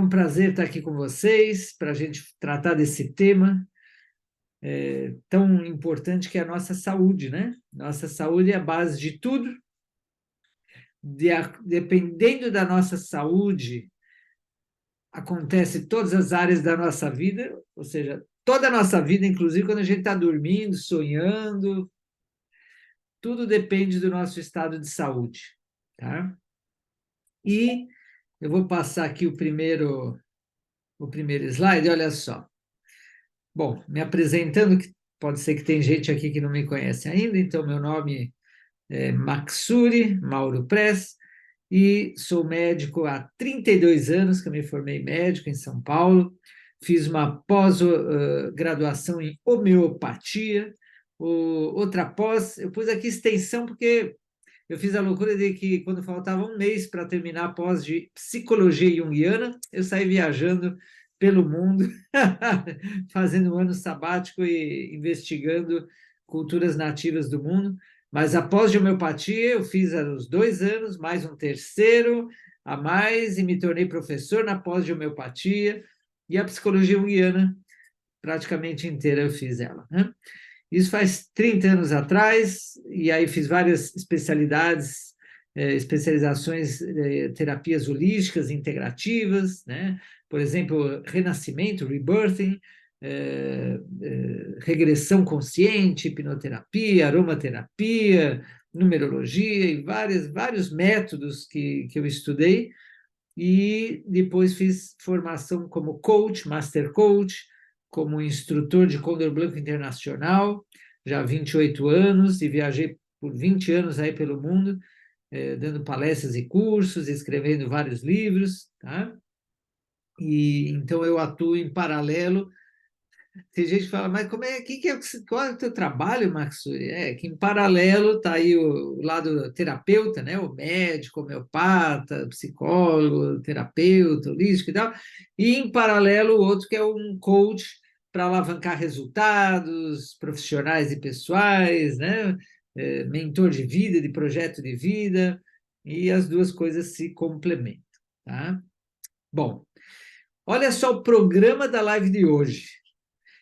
É um prazer estar aqui com vocês para a gente tratar desse tema tão importante que é a nossa saúde, né? Nossa saúde é a base de tudo. Dependendo da nossa saúde, acontece todas as áreas da nossa vida, ou seja, toda a nossa vida, inclusive quando a gente está dormindo, sonhando, tudo depende do nosso estado de saúde, tá? E eu vou passar aqui o primeiro slide, olha só. Bom, me apresentando, que pode ser que tem gente aqui que não me conhece ainda, então meu nome é Maxuri Mauro Press, e sou médico há 32 anos, que eu me formei médico em São Paulo, fiz uma pós-graduação em homeopatia, outra pós, eu pus aqui extensão porque eu fiz a loucura de que quando faltava um mês para terminar a pós de psicologia junguiana, eu saí viajando pelo mundo, fazendo um ano sabático e investigando culturas nativas do mundo. Mas a pós de homeopatia eu fiz há uns 2 anos, mais um terceiro a mais, e me tornei professor na pós de homeopatia, e a psicologia junguiana praticamente inteira eu fiz ela, né? Isso faz 30 anos atrás, e aí fiz várias especialidades, especializações, terapias holísticas, integrativas, né? Por exemplo, renascimento, rebirthing, regressão consciente, hipnoterapia, aromaterapia, numerologia e vários métodos que eu estudei, e depois fiz formação como coach, master coach, como instrutor de Condor Blanco Internacional, já há 28 anos, e viajei por 20 anos aí pelo mundo, dando palestras e cursos, escrevendo vários livros, tá? E então eu atuo em paralelo. Tem gente que fala, mas qual é o teu trabalho, Maxuri? É que em paralelo está aí o lado terapeuta, né? O médico, homeopata, psicólogo, terapeuta, holístico e tal, e em paralelo o outro que é um coach para alavancar resultados profissionais e pessoais, né? Mentor de vida, de projeto de vida, e as duas coisas se complementam, tá? Bom, olha só o programa da live de hoje.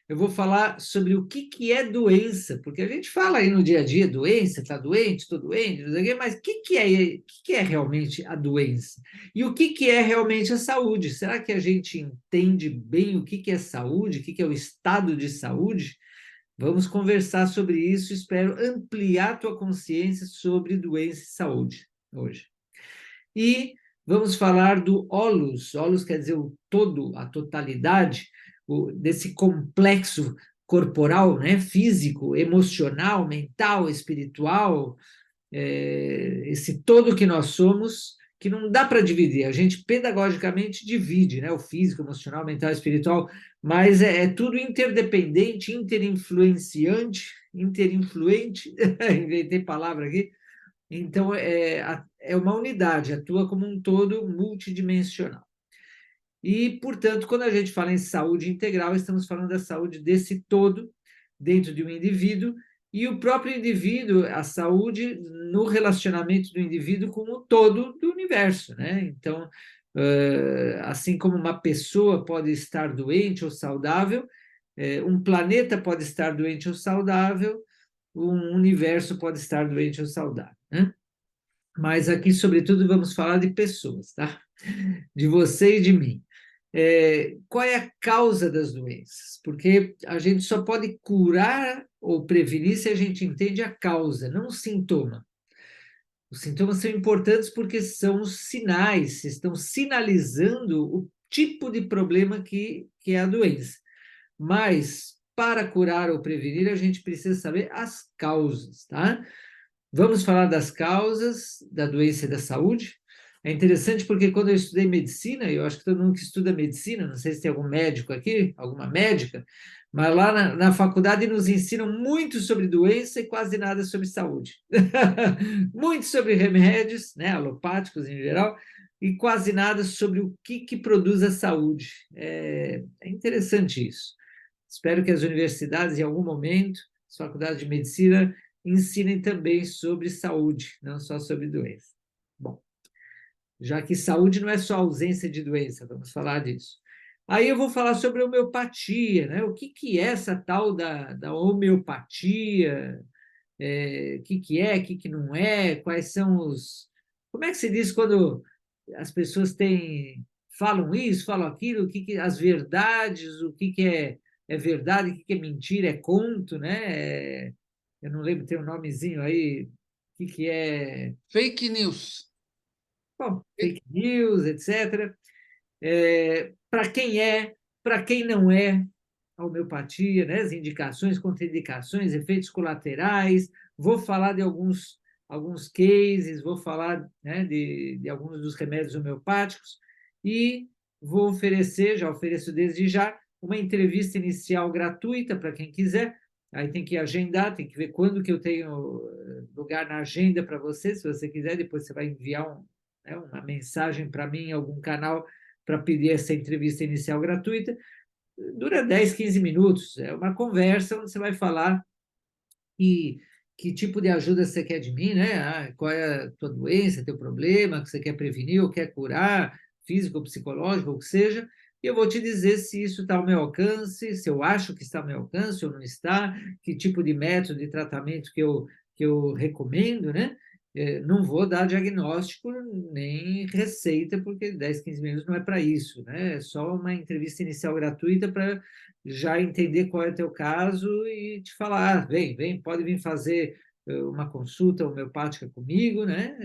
Eu vou falar sobre o que é doença, porque a gente fala aí no dia a dia, doença, está doente, estou doente, não sei o quê, mas o que é realmente a doença? E o que é realmente a saúde? Será que a gente entende bem o que é saúde, o que é o estado de saúde? Vamos conversar sobre isso, espero ampliar a tua consciência sobre doença e saúde hoje. E vamos falar do holus. Holus quer dizer o todo, a totalidade, desse complexo corporal, né? Físico, emocional, mental, espiritual, esse todo que nós somos, que não dá para dividir. A gente pedagogicamente divide, né? O físico, emocional, mental, espiritual, mas é tudo interdependente, interinfluenciante, interinfluente, inventei palavra aqui. Então, é uma unidade, atua como um todo multidimensional. E, portanto, quando a gente fala em saúde integral, estamos falando da saúde desse todo dentro de um indivíduo, e o próprio indivíduo, a saúde no relacionamento do indivíduo com o todo do universo, né? Então, assim como uma pessoa pode estar doente ou saudável, um planeta pode estar doente ou saudável, um universo pode estar doente ou saudável, né? Mas aqui, sobretudo, vamos falar de pessoas, tá? De você e de mim. Qual é a causa das doenças? Porque a gente só pode curar ou prevenir se a gente entende a causa, não o sintoma. Os sintomas são importantes porque são os sinais, estão sinalizando o tipo de problema que é a doença. Mas, para curar ou prevenir, a gente precisa saber as causas, tá? Vamos falar das causas da doença e da saúde. É interessante porque quando eu estudei medicina, eu acho que todo mundo que estuda medicina, não sei se tem algum médico aqui, alguma médica, mas lá na faculdade nos ensinam muito sobre doença e quase nada sobre saúde. Muito sobre remédios, né, alopáticos em geral, e quase nada sobre o que produz a saúde. É interessante isso. Espero que as universidades, em algum momento, as faculdades de medicina, ensinem também sobre saúde, não só sobre doença. Bom, já que saúde não é só ausência de doença, vamos falar disso. Aí eu vou falar sobre homeopatia, né? O que, que é essa tal da homeopatia? Que é, o que não é, quais são os. Como é que se diz quando as pessoas falam isso, falam aquilo, as verdades, é verdade, o que é mentira, é conto, né? Eu não lembro, tem um nomezinho aí, que é. Fake news. Bom, fake news, etc. Para quem para quem não é, a homeopatia, né? As indicações, contraindicações, efeitos colaterais. Vou falar de alguns cases, vou falar, né, de alguns dos remédios homeopáticos e vou oferecer, já ofereço desde já, uma entrevista inicial gratuita para quem quiser. Aí tem que agendar, tem que ver quando que eu tenho lugar na agenda para você, se você quiser, depois você vai enviar né, uma mensagem para mim em algum canal para pedir essa entrevista inicial gratuita. Dura 10, 15 minutos. É uma conversa onde você vai falar e que tipo de ajuda você quer de mim, né? Qual é a tua doença, teu problema, que você quer prevenir ou quer curar, físico ou psicológico, ou o que seja. E eu vou te dizer se isso está ao meu alcance, se eu acho que está ao meu alcance ou não está, que tipo de método de tratamento que eu recomendo, né? Não vou dar diagnóstico nem receita, porque 10, 15 minutos não é para isso, né? É só uma entrevista inicial gratuita para já entender qual é o teu caso e te falar, vem, pode vir fazer uma consulta homeopática comigo, né?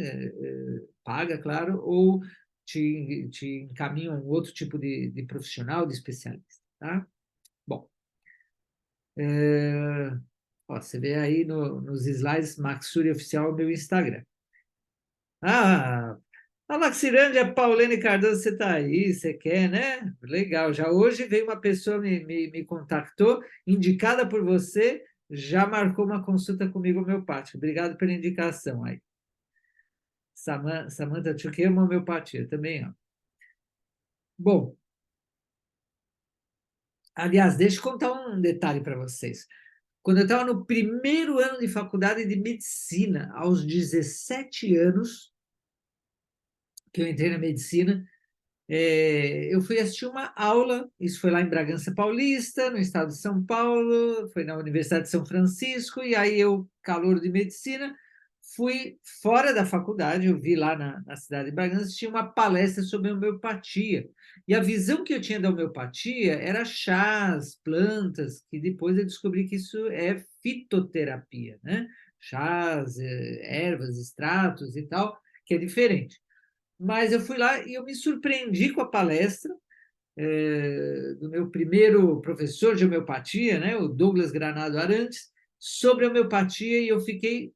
Paga, claro, ou te encaminha um outro tipo de profissional, de especialista, tá? Bom, ó, você vê aí nos slides Maxuri Oficial, meu Instagram. Ah, a Laxirândia, Paulene Cardoso, você está aí, você quer, né? Legal. Já hoje veio uma pessoa, me contactou, indicada por você, já marcou uma consulta comigo homeopática. Obrigado pela indicação aí. Samantha Tchuque, homeopatia também, ó. Bom, aliás, deixa eu contar um detalhe para vocês. Quando eu estava no primeiro ano de faculdade de medicina, aos 17 anos, que eu entrei na medicina, eu fui assistir uma aula, isso foi lá em Bragança Paulista, no estado de São Paulo, foi na Universidade de São Francisco, e aí eu, calouro de medicina, fui fora da faculdade, eu vi lá na cidade de Bragança, tinha uma palestra sobre homeopatia. E a visão que eu tinha da homeopatia era chás, plantas, que depois eu descobri que isso é fitoterapia, né? Chás, ervas, extratos e tal, que é diferente. Mas eu fui lá e eu me surpreendi com a palestra do meu primeiro professor de homeopatia, né, o Douglas Granado Arantes, sobre homeopatia, e eu fiquei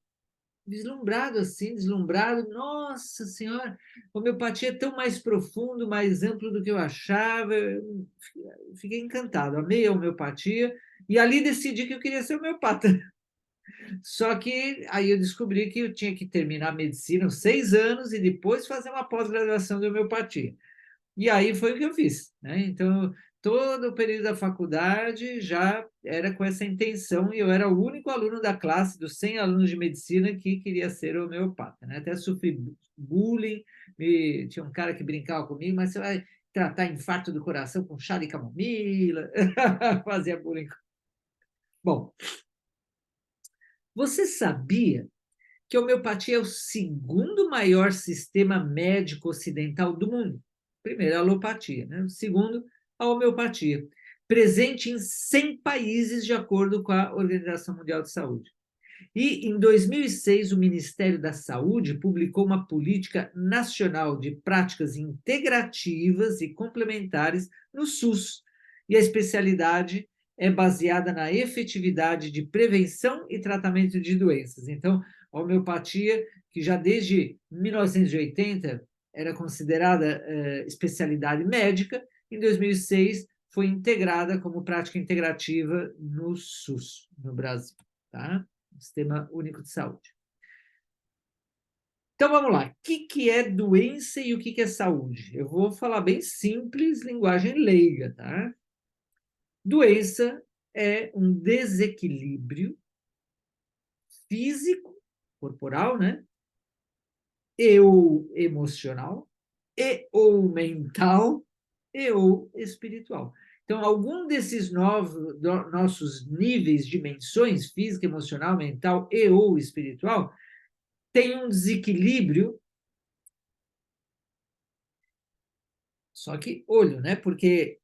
deslumbrado assim, deslumbrado. Nossa Senhora, homeopatia é tão mais profundo, mais amplo do que eu achava. Eu fiquei encantado, amei a homeopatia, e ali decidi que eu queria ser homeopata. Só que aí eu descobri que eu tinha que terminar a medicina os 6 anos e depois fazer uma pós-graduação de homeopatia. E aí foi o que eu fiz, né? Então, todo o período da faculdade já era com essa intenção, e eu era o único aluno da classe dos 100 alunos de medicina que queria ser homeopata, né? Até sofri bullying, tinha um cara que brincava comigo, mas você vai tratar infarto do coração com chá de camomila, fazia bullying. Bom, você sabia que a homeopatia é o segundo maior sistema médico ocidental do mundo? Primeiro, a alopatia, né? O segundo, a homeopatia, presente em 100 países, de acordo com a Organização Mundial de Saúde. E, em 2006, o Ministério da Saúde publicou uma política nacional de práticas integrativas e complementares no SUS. E a especialidade é baseada na efetividade de prevenção e tratamento de doenças. Então, a homeopatia, que já desde 1980 era considerada especialidade médica, em 2006 foi integrada como prática integrativa no SUS, no Brasil. Tá? Sistema Único de Saúde. Então vamos lá. O que é doença e o que é saúde? Eu vou falar bem simples, linguagem leiga, tá? Doença é um desequilíbrio físico, corporal, né? E ou emocional, e ou mental e ou espiritual. Então, algum desses nossos níveis, dimensões, física, emocional, mental e ou espiritual, tem um desequilíbrio. Só que olho, né? Porque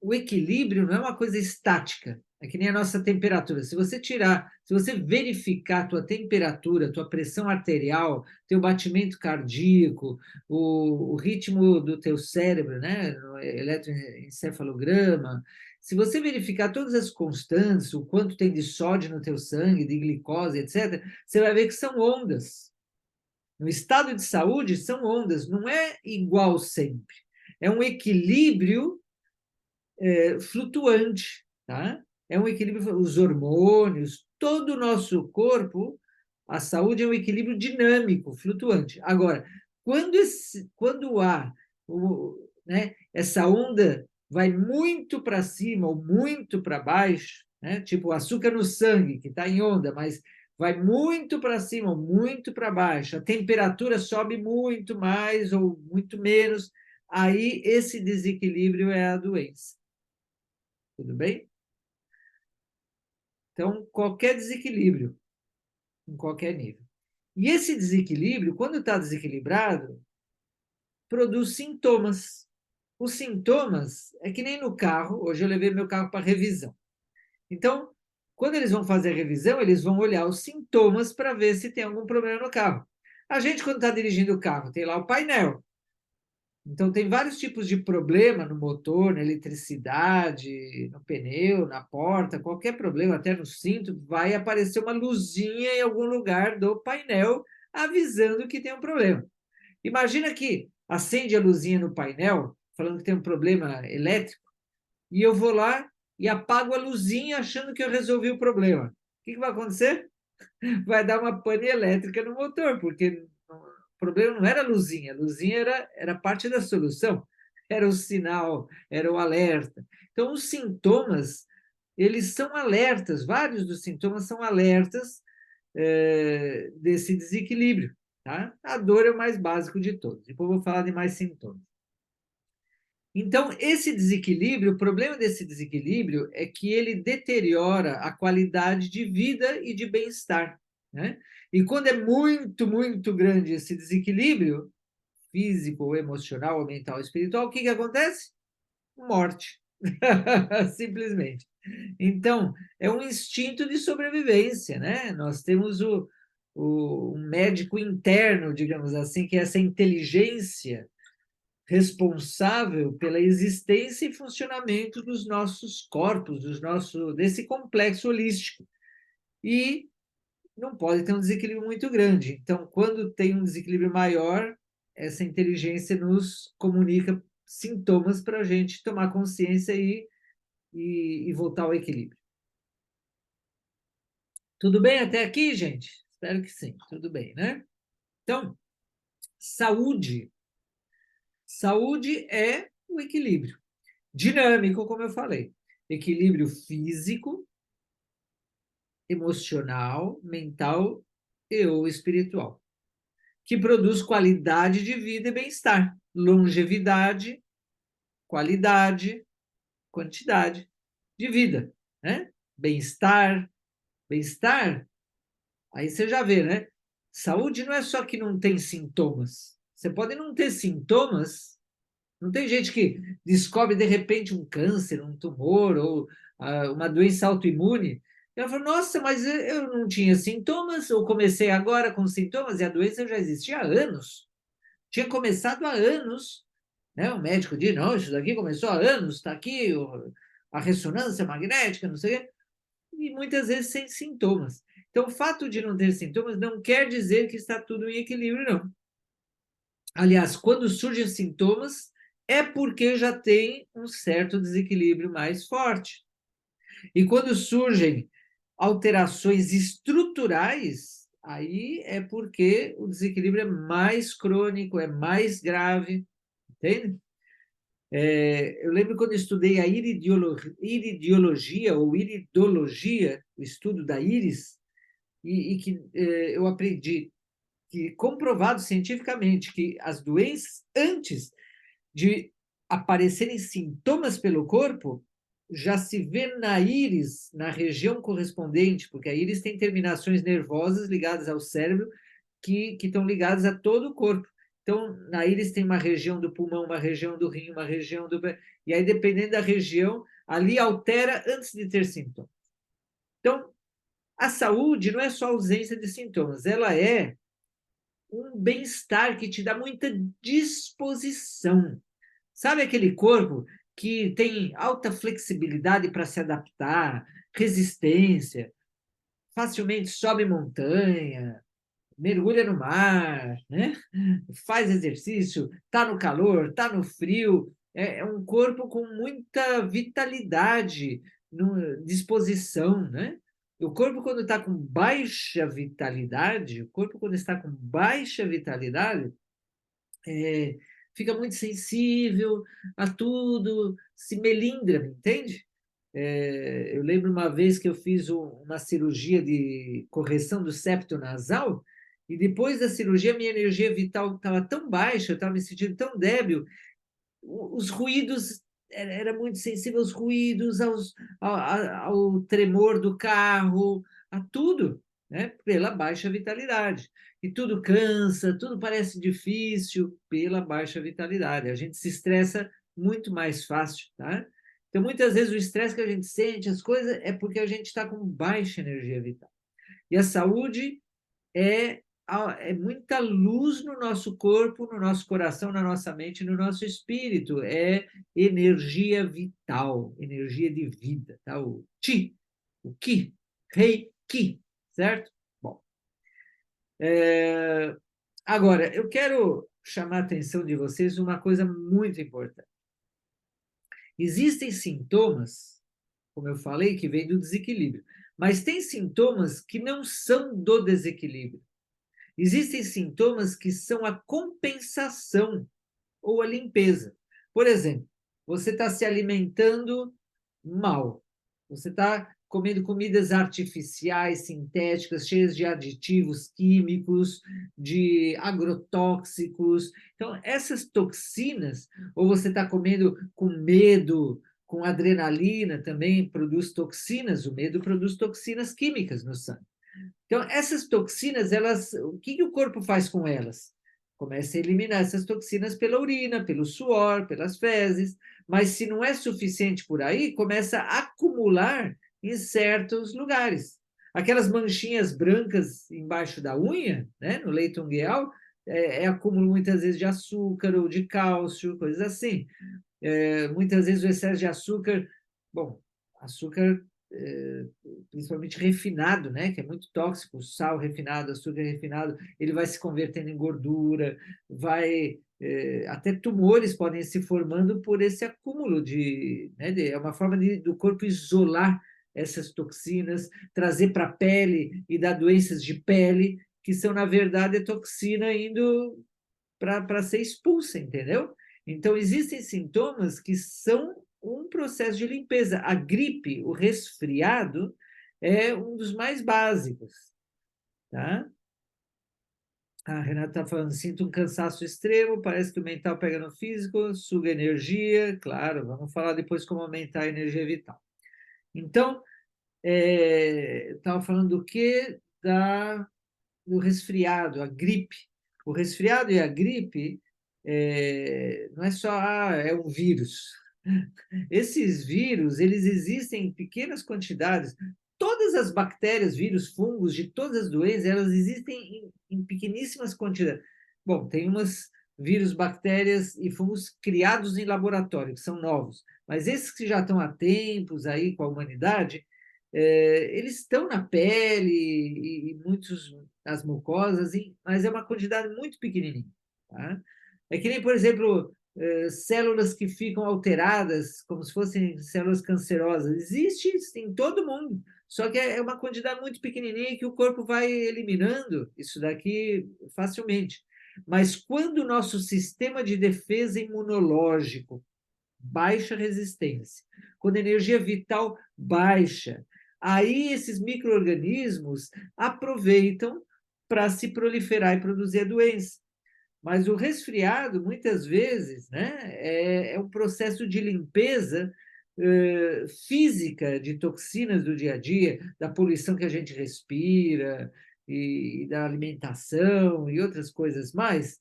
o equilíbrio não é uma coisa estática, é que nem a nossa temperatura. Se você tirar, se você verificar a tua temperatura, tua pressão arterial, teu batimento cardíaco, o ritmo do teu cérebro, né, no eletroencefalograma, se você verificar todas as constantes, o quanto tem de sódio no teu sangue, de glicose, etc., você vai ver que são ondas. No estado de saúde, são ondas, não é igual sempre. É um equilíbrio flutuante, tá? É um equilíbrio, os hormônios, todo o nosso corpo, a saúde é um equilíbrio dinâmico, flutuante. Agora, quando há né, essa onda vai muito para cima ou muito para baixo, né, tipo o açúcar no sangue, que está em onda, mas vai muito para cima ou muito para baixo, a temperatura sobe muito mais ou muito menos, aí esse desequilíbrio é a doença. Tudo bem? Então, qualquer desequilíbrio, em qualquer nível. E esse desequilíbrio, quando está desequilibrado, produz sintomas. Os sintomas é que nem no carro, hoje eu levei meu carro para revisão. Então, quando eles vão fazer a revisão, eles vão olhar os sintomas para ver se tem algum problema no carro. A gente, quando está dirigindo o carro, tem lá o painel. Então, tem vários tipos de problema no motor, na eletricidade, no pneu, na porta, qualquer problema, até no cinto, vai aparecer uma luzinha em algum lugar do painel avisando que tem um problema. Imagina que acende a luzinha no painel, falando que tem um problema elétrico, e eu vou lá e apago a luzinha achando que eu resolvi o problema. O que vai acontecer? Vai dar uma pane elétrica no motor, porque o problema não era a luzinha era parte da solução, era o sinal, era o alerta. Então, os sintomas, eles são alertas, vários dos sintomas são alertas desse desequilíbrio. Tá? A dor é o mais básico de todos, depois eu vou falar de mais sintomas. Então, esse desequilíbrio, o problema desse desequilíbrio é que ele deteriora a qualidade de vida e de bem-estar, né? E quando é muito, muito grande esse desequilíbrio, físico, emocional, mental, espiritual, o que acontece? Morte. Simplesmente. Então, é um instinto de sobrevivência, né? Nós temos um médico interno, digamos assim, que é essa inteligência responsável pela existência e funcionamento dos nossos corpos, desse complexo holístico. E não pode ter um desequilíbrio muito grande. Então, quando tem um desequilíbrio maior, essa inteligência nos comunica sintomas para a gente tomar consciência e voltar ao equilíbrio. Tudo bem até aqui, gente? Espero que sim, tudo bem, né? Então, saúde. Saúde é o equilíbrio. Dinâmico, como eu falei. Equilíbrio físico, emocional, mental e ou espiritual, que produz qualidade de vida e bem-estar, longevidade, qualidade, quantidade de vida, né? Bem-estar, bem-estar, aí você já vê, né? Saúde não é só que não tem sintomas. Você pode não ter sintomas. Não tem gente que descobre de repente um câncer, um tumor ou uma doença autoimune. Ela falou, nossa, mas eu não tinha sintomas, eu comecei agora com sintomas e a doença já existia há anos. Tinha começado há anos, né? O médico diz, não, isso daqui começou há anos, está aqui a ressonância magnética, não sei o quê, e muitas vezes sem sintomas. Então, o fato de não ter sintomas não quer dizer que está tudo em equilíbrio, não. Aliás, quando surgem sintomas, é porque já tem um certo desequilíbrio mais forte. E quando surgem alterações estruturais, aí é porque o desequilíbrio é mais crônico, é mais grave, entende? Eu lembro quando eu estudei a iridiologia ou iridologia, o estudo da íris, e que eu aprendi que comprovado cientificamente que as doenças, antes de aparecerem sintomas pelo corpo, já se vê na íris, na região correspondente, porque a íris tem terminações nervosas ligadas ao cérebro que estão ligadas a todo o corpo. Então, na íris tem uma região do pulmão, uma região do rim, uma região do... E aí, dependendo da região, ali altera antes de ter sintomas. Então, a saúde não é só ausência de sintomas, ela é um bem-estar que te dá muita disposição. Sabe aquele corpo que tem alta flexibilidade para se adaptar, resistência, facilmente sobe montanha, mergulha no mar, né? Faz exercício, está no calor, está no frio. É um corpo com muita vitalidade, disposição, né? O corpo, quando está com baixa vitalidade, o corpo, quando está com baixa vitalidade, é, fica muito sensível a tudo, se melindra, entende? Eu lembro uma vez que eu fiz uma cirurgia de correção do septo nasal, e depois da cirurgia minha energia vital estava tão baixa, eu estava me sentindo tão débil, os ruídos, era muito sensível aos ruídos, ao tremor do carro, a tudo, né? Pela baixa vitalidade. E tudo cansa, tudo parece difícil pela baixa vitalidade. A gente se estressa muito mais fácil, tá? Então, muitas vezes, o estresse que a gente sente, as coisas, é porque a gente está com baixa energia vital. E a saúde é muita luz no nosso corpo, no nosso coração, na nossa mente, no nosso espírito. É energia vital, energia de vida, tá? O Ti, o Ki, Rei Ki, certo? Bom, agora, eu quero chamar a atenção de vocês uma coisa muito importante. Existem sintomas, como eu falei, que vêm do desequilíbrio, mas tem sintomas que não são do desequilíbrio. Existem sintomas que são a compensação ou a limpeza. Por exemplo, você está se alimentando mal, você está comendo comidas artificiais, sintéticas, cheias de aditivos químicos, de agrotóxicos. Então, essas toxinas, ou você está comendo com medo, com adrenalina, também produz toxinas, o medo produz toxinas químicas no sangue. Então, essas toxinas, o que o corpo faz com elas? Começa a eliminar essas toxinas pela urina, pelo suor, pelas fezes, mas se não é suficiente por aí, começa a acumular em certos lugares. Aquelas manchinhas brancas embaixo da unha, né, no leito ungueal, é acúmulo muitas vezes de açúcar ou de cálcio, coisas assim. Muitas vezes o excesso de açúcar, bom, açúcar principalmente refinado, né, que é muito tóxico, sal refinado, açúcar refinado, ele vai se convertendo em gordura, até tumores podem se formando por esse acúmulo né, é uma forma do corpo isolar essas toxinas, trazer para a pele e dar doenças de pele, que são, na verdade, a toxina indo para ser expulsa, entendeu? Então, existem sintomas que são um processo de limpeza. A gripe, o resfriado, é um dos mais básicos, tá? A Renata está falando, sinto um cansaço extremo, parece que o mental pega no físico, suga energia, claro, vamos falar depois como aumentar a energia vital. Então, estava falando do quê? Do resfriado, a gripe. O resfriado e a gripe não é só é um vírus. Esses vírus, eles existem em pequenas quantidades. Todas as bactérias, vírus, fungos, de todas as doenças, elas existem em pequeníssimas quantidades. Bom, tem umas vírus, bactérias e fungos criados em laboratório, que são novos. Mas esses que já estão há tempos aí com a humanidade, eles estão na pele e muitos nas mucosas, mas é uma quantidade muito pequenininha. Tá? É que nem, por exemplo, células que ficam alteradas, como se fossem células cancerosas. Existe em todo mundo, só que é uma quantidade muito pequenininha que o corpo vai eliminando isso daqui facilmente. Mas quando o nosso sistema de defesa imunológico baixa resistência, quando a energia vital baixa, aí esses micro-organismos aproveitam para se proliferar e produzir a doença. Mas o resfriado, muitas vezes, né, é um processo de limpeza física de toxinas do dia a dia, da poluição que a gente respira, e da alimentação e outras coisas mais,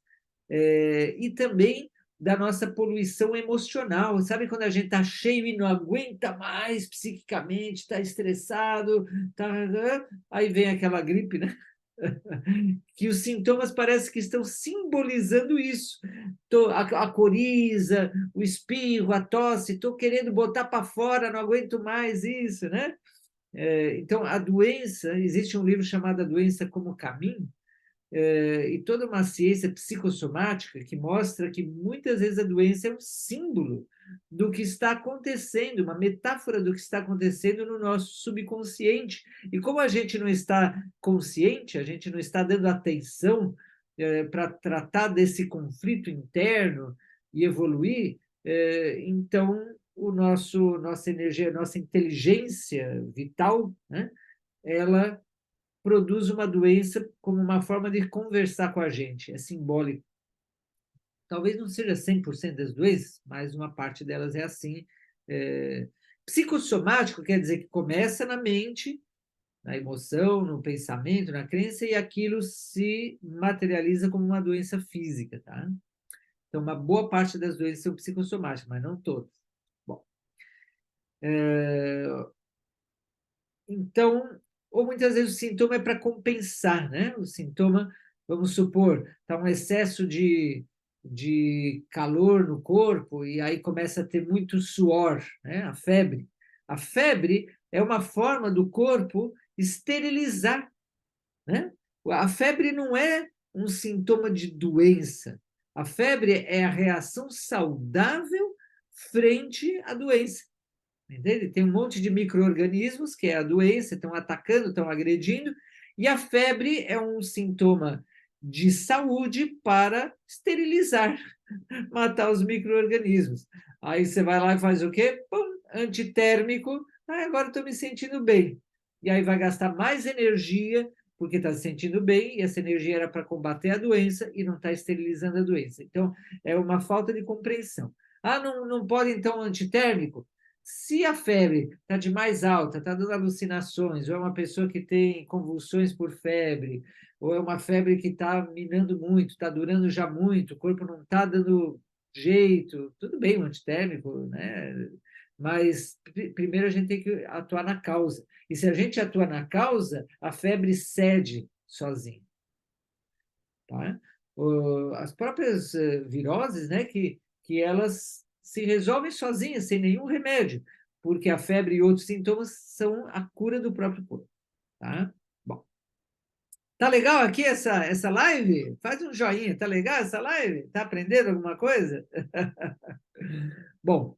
e também da nossa poluição emocional. Sabe quando a gente está cheio e não aguenta mais psiquicamente, está estressado, aí vem aquela gripe, né? Que os sintomas parecem que estão simbolizando isso. A coriza, o espirro, a tosse, estou querendo botar para fora, não aguento mais isso, né? Então, a doença, existe um livro chamado A Doença como Caminho, e toda uma ciência psicossomática que mostra que muitas vezes a doença é um símbolo do que está acontecendo, uma metáfora do que está acontecendo no nosso subconsciente. E como a gente não está consciente, a gente não está dando atenção para tratar desse conflito interno e evoluir, então nossa energia, nossa inteligência vital, né, ela produz uma doença como uma forma de conversar com a gente, é simbólico. Talvez não seja 100% das doenças, mas uma parte delas é assim. Psicossomático quer dizer que começa na mente, na emoção, no pensamento, na crença, e aquilo se materializa como uma doença física, tá? Então, uma boa parte das doenças são psicossomáticas, mas não todas. Bom, então, ou muitas vezes o sintoma é para compensar, né? O sintoma, vamos supor, está um excesso de calor no corpo e aí começa a ter muito suor, né? A febre. A febre é uma forma do corpo esterilizar, né? A febre não é um sintoma de doença. A febre é a reação saudável frente à doença. Entende? Tem um monte de micro-organismos, que é a doença, estão atacando, estão agredindo, e a febre é um sintoma de saúde para esterilizar, matar os micro-organismos. Aí você vai lá e faz o quê? Pum, antitérmico, agora estou me sentindo bem. E aí vai gastar mais energia, porque está se sentindo bem, e essa energia era para combater a doença e não está esterilizando a doença. Então, é uma falta de compreensão. Não pode, então, antitérmico? Se a febre está de mais alta, está dando alucinações, ou é uma pessoa que tem convulsões por febre, ou é uma febre que está minando muito, está durando já muito, o corpo não está dando jeito, tudo bem, o antitérmico, né? Mas primeiro a gente tem que atuar na causa. E se a gente atua na causa, a febre cede sozinha. Tá? As próprias viroses, né, que elas se resolvem sozinhas, sem nenhum remédio, porque a febre e outros sintomas são a cura do próprio corpo. Tá? Bom, tá legal aqui essa live? Faz um joinha, tá legal essa live? Tá aprendendo alguma coisa? Bom, o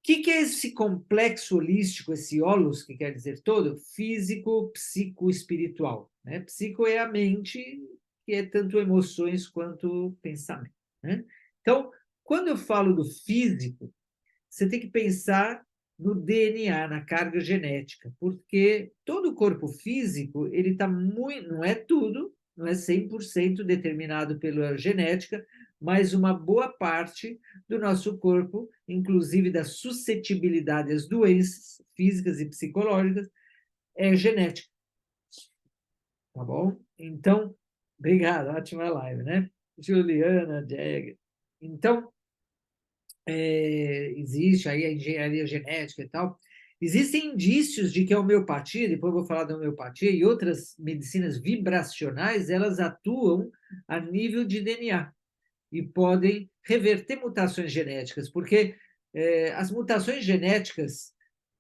que é esse complexo holístico, esse holos, que quer dizer todo? Físico, psico, espiritual. Né? Psico é a mente, que é tanto emoções quanto pensamento. Né? Então, quando eu falo do físico, você tem que pensar no DNA, na carga genética, porque todo o corpo físico, ele está muito, não é tudo, não é 100% determinado pela genética, mas uma boa parte do nosso corpo, inclusive da suscetibilidade às doenças físicas e psicológicas, é genética, tá bom? Então, obrigado, ótima live, né? Juliana Jagger. Então, existe aí a engenharia genética e tal. Existem indícios de que a homeopatia, depois eu vou falar da homeopatia, e outras medicinas vibracionais, elas atuam a nível de DNA e podem reverter mutações genéticas, porque as mutações genéticas,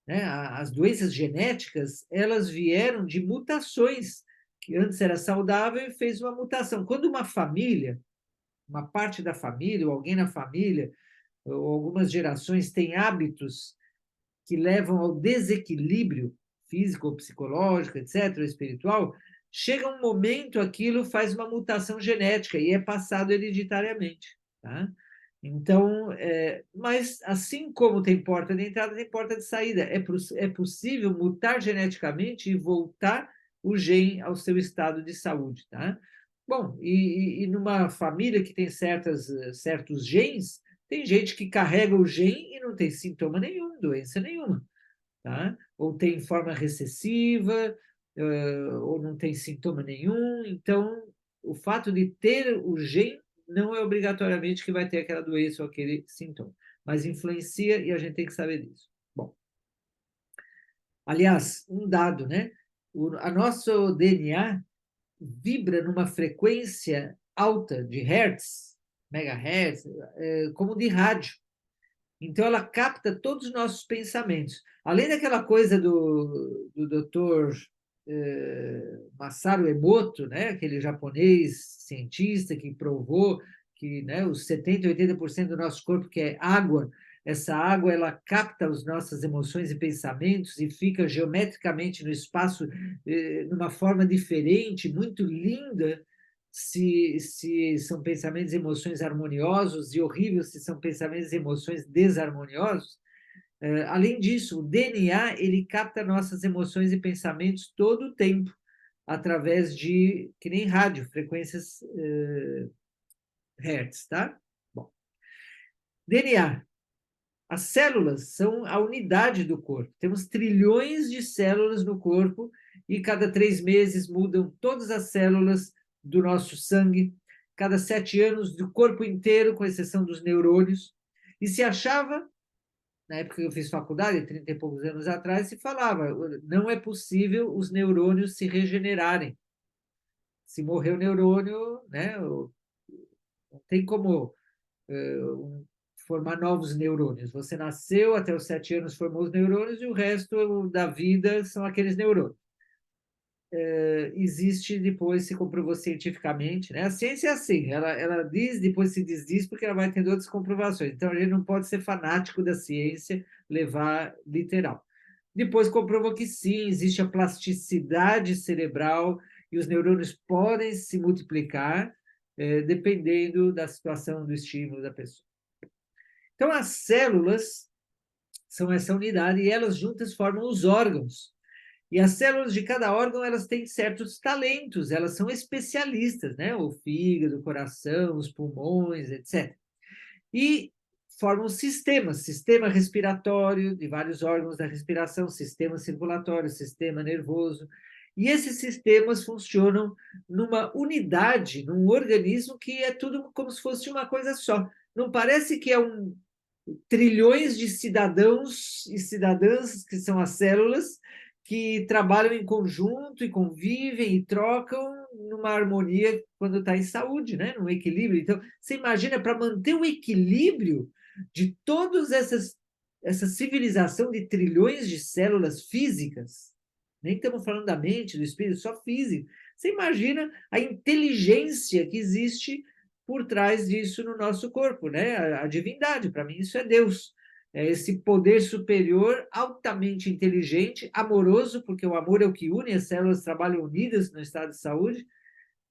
né, as doenças genéticas, elas vieram de mutações, que antes era saudável e fez uma mutação. Quando uma família, uma parte da família, ou alguém na família, ou algumas gerações têm hábitos que levam ao desequilíbrio físico, ou psicológico, etc., ou espiritual, chega um momento, aquilo faz uma mutação genética e é passado hereditariamente. Tá? Então, mas assim como tem porta de entrada, tem porta de saída. É possível mutar geneticamente e voltar o gene ao seu estado de saúde, tá? Bom, e numa família que tem certos genes, tem gente que carrega o gene e não tem sintoma nenhum, doença nenhuma, tá? Ou tem forma recessiva, ou não tem sintoma nenhum. Então, o fato de ter o gene não é obrigatoriamente que vai ter aquela doença ou aquele sintoma, mas influencia e a gente tem que saber disso. Bom, aliás, um dado, né? A nosso DNA vibra numa frequência alta de hertz, megahertz, como de rádio. Então, ela capta todos os nossos pensamentos. Além daquela coisa do doutor Masaru Emoto, né? Aquele japonês cientista que provou que, né, os 70%, 80% do nosso corpo, que é água, essa água ela capta as nossas emoções e pensamentos e fica geometricamente no espaço, numa forma diferente, muito linda, se são pensamentos e emoções harmoniosos, e horrível se são pensamentos e emoções desarmoniosos. Além disso, o DNA ele capta nossas emoções e pensamentos todo o tempo, através de, que nem rádio, frequências Hertz, tá? Bom, DNA. As células são a unidade do corpo. Temos trilhões de células no corpo e cada 3 meses mudam todas as células do nosso sangue, cada 7 anos do corpo inteiro, com exceção dos neurônios. E se achava, na época que eu fiz faculdade, 30 e poucos anos atrás, se falava, não é possível os neurônios se regenerarem. Se morrer o neurônio, né, não tem como formar novos neurônios. Você nasceu, até os 7 anos formou os neurônios, e o resto da vida são aqueles neurônios. Existe, depois se comprovou cientificamente, né? A ciência é assim, ela diz, depois se desdiz, porque ela vai tendo outras comprovações. Então, a gente não pode ser fanático da ciência, levar literal. Depois comprovou que sim, existe a plasticidade cerebral e os neurônios podem se multiplicar, dependendo da situação, do estímulo da pessoa. Então, as células são essa unidade e elas juntas formam os órgãos. E as células de cada órgão, elas têm certos talentos, elas são especialistas, né? O fígado, o coração, os pulmões, etc. E formam sistemas, sistema respiratório, de vários órgãos da respiração, sistema circulatório, sistema nervoso. E esses sistemas funcionam numa unidade, num organismo que é tudo como se fosse uma coisa só. Não parece que é trilhões de cidadãos e cidadãs, que são as células, que trabalham em conjunto e convivem e trocam numa harmonia quando está em saúde, né? Num equilíbrio. Então, você imagina, para manter o equilíbrio de todas essa civilização de trilhões de células físicas, nem estamos falando da mente, do espírito, só físico. Você imagina a inteligência que existe por trás disso no nosso corpo, né? A divindade, para mim, isso é Deus. É esse poder superior, altamente inteligente, amoroso, porque o amor é o que une, as células trabalham unidas no estado de saúde,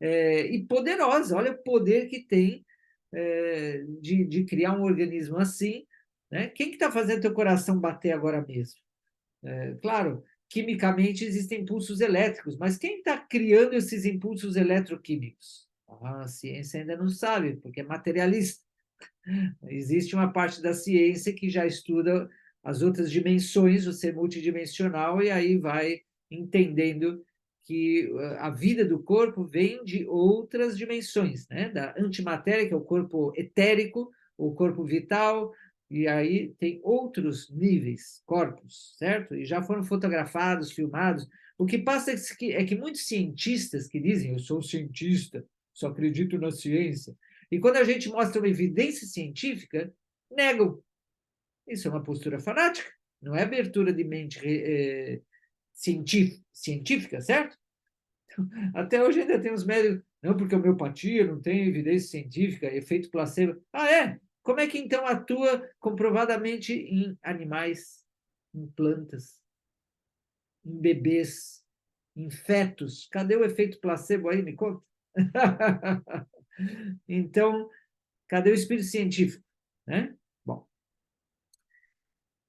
e poderosa. Olha o poder que tem de criar um organismo assim, né? Quem que está fazendo teu coração bater agora mesmo? Claro, quimicamente existem impulsos elétricos, mas quem está criando esses impulsos eletroquímicos? A ciência ainda não sabe, porque é materialista. Existe uma parte da ciência que já estuda as outras dimensões, o ser multidimensional, e aí vai entendendo que a vida do corpo vem de outras dimensões, né? Da antimatéria, que é o corpo etérico, o corpo vital, e aí tem outros níveis, corpos, certo? E já foram fotografados, filmados. O que passa é que muitos cientistas que dizem, eu sou cientista, só acredito na ciência, e quando a gente mostra uma evidência científica, negam. Isso é uma postura fanática, não é abertura de mente científica, certo? Até hoje ainda tem os médicos, não, porque a homeopatia não tem evidência científica, efeito placebo. Ah, é? Como é que então atua comprovadamente em animais, em plantas, em bebês, em fetos? Cadê o efeito placebo aí? Me conta. Então, cadê o espírito científico? Né? Bom,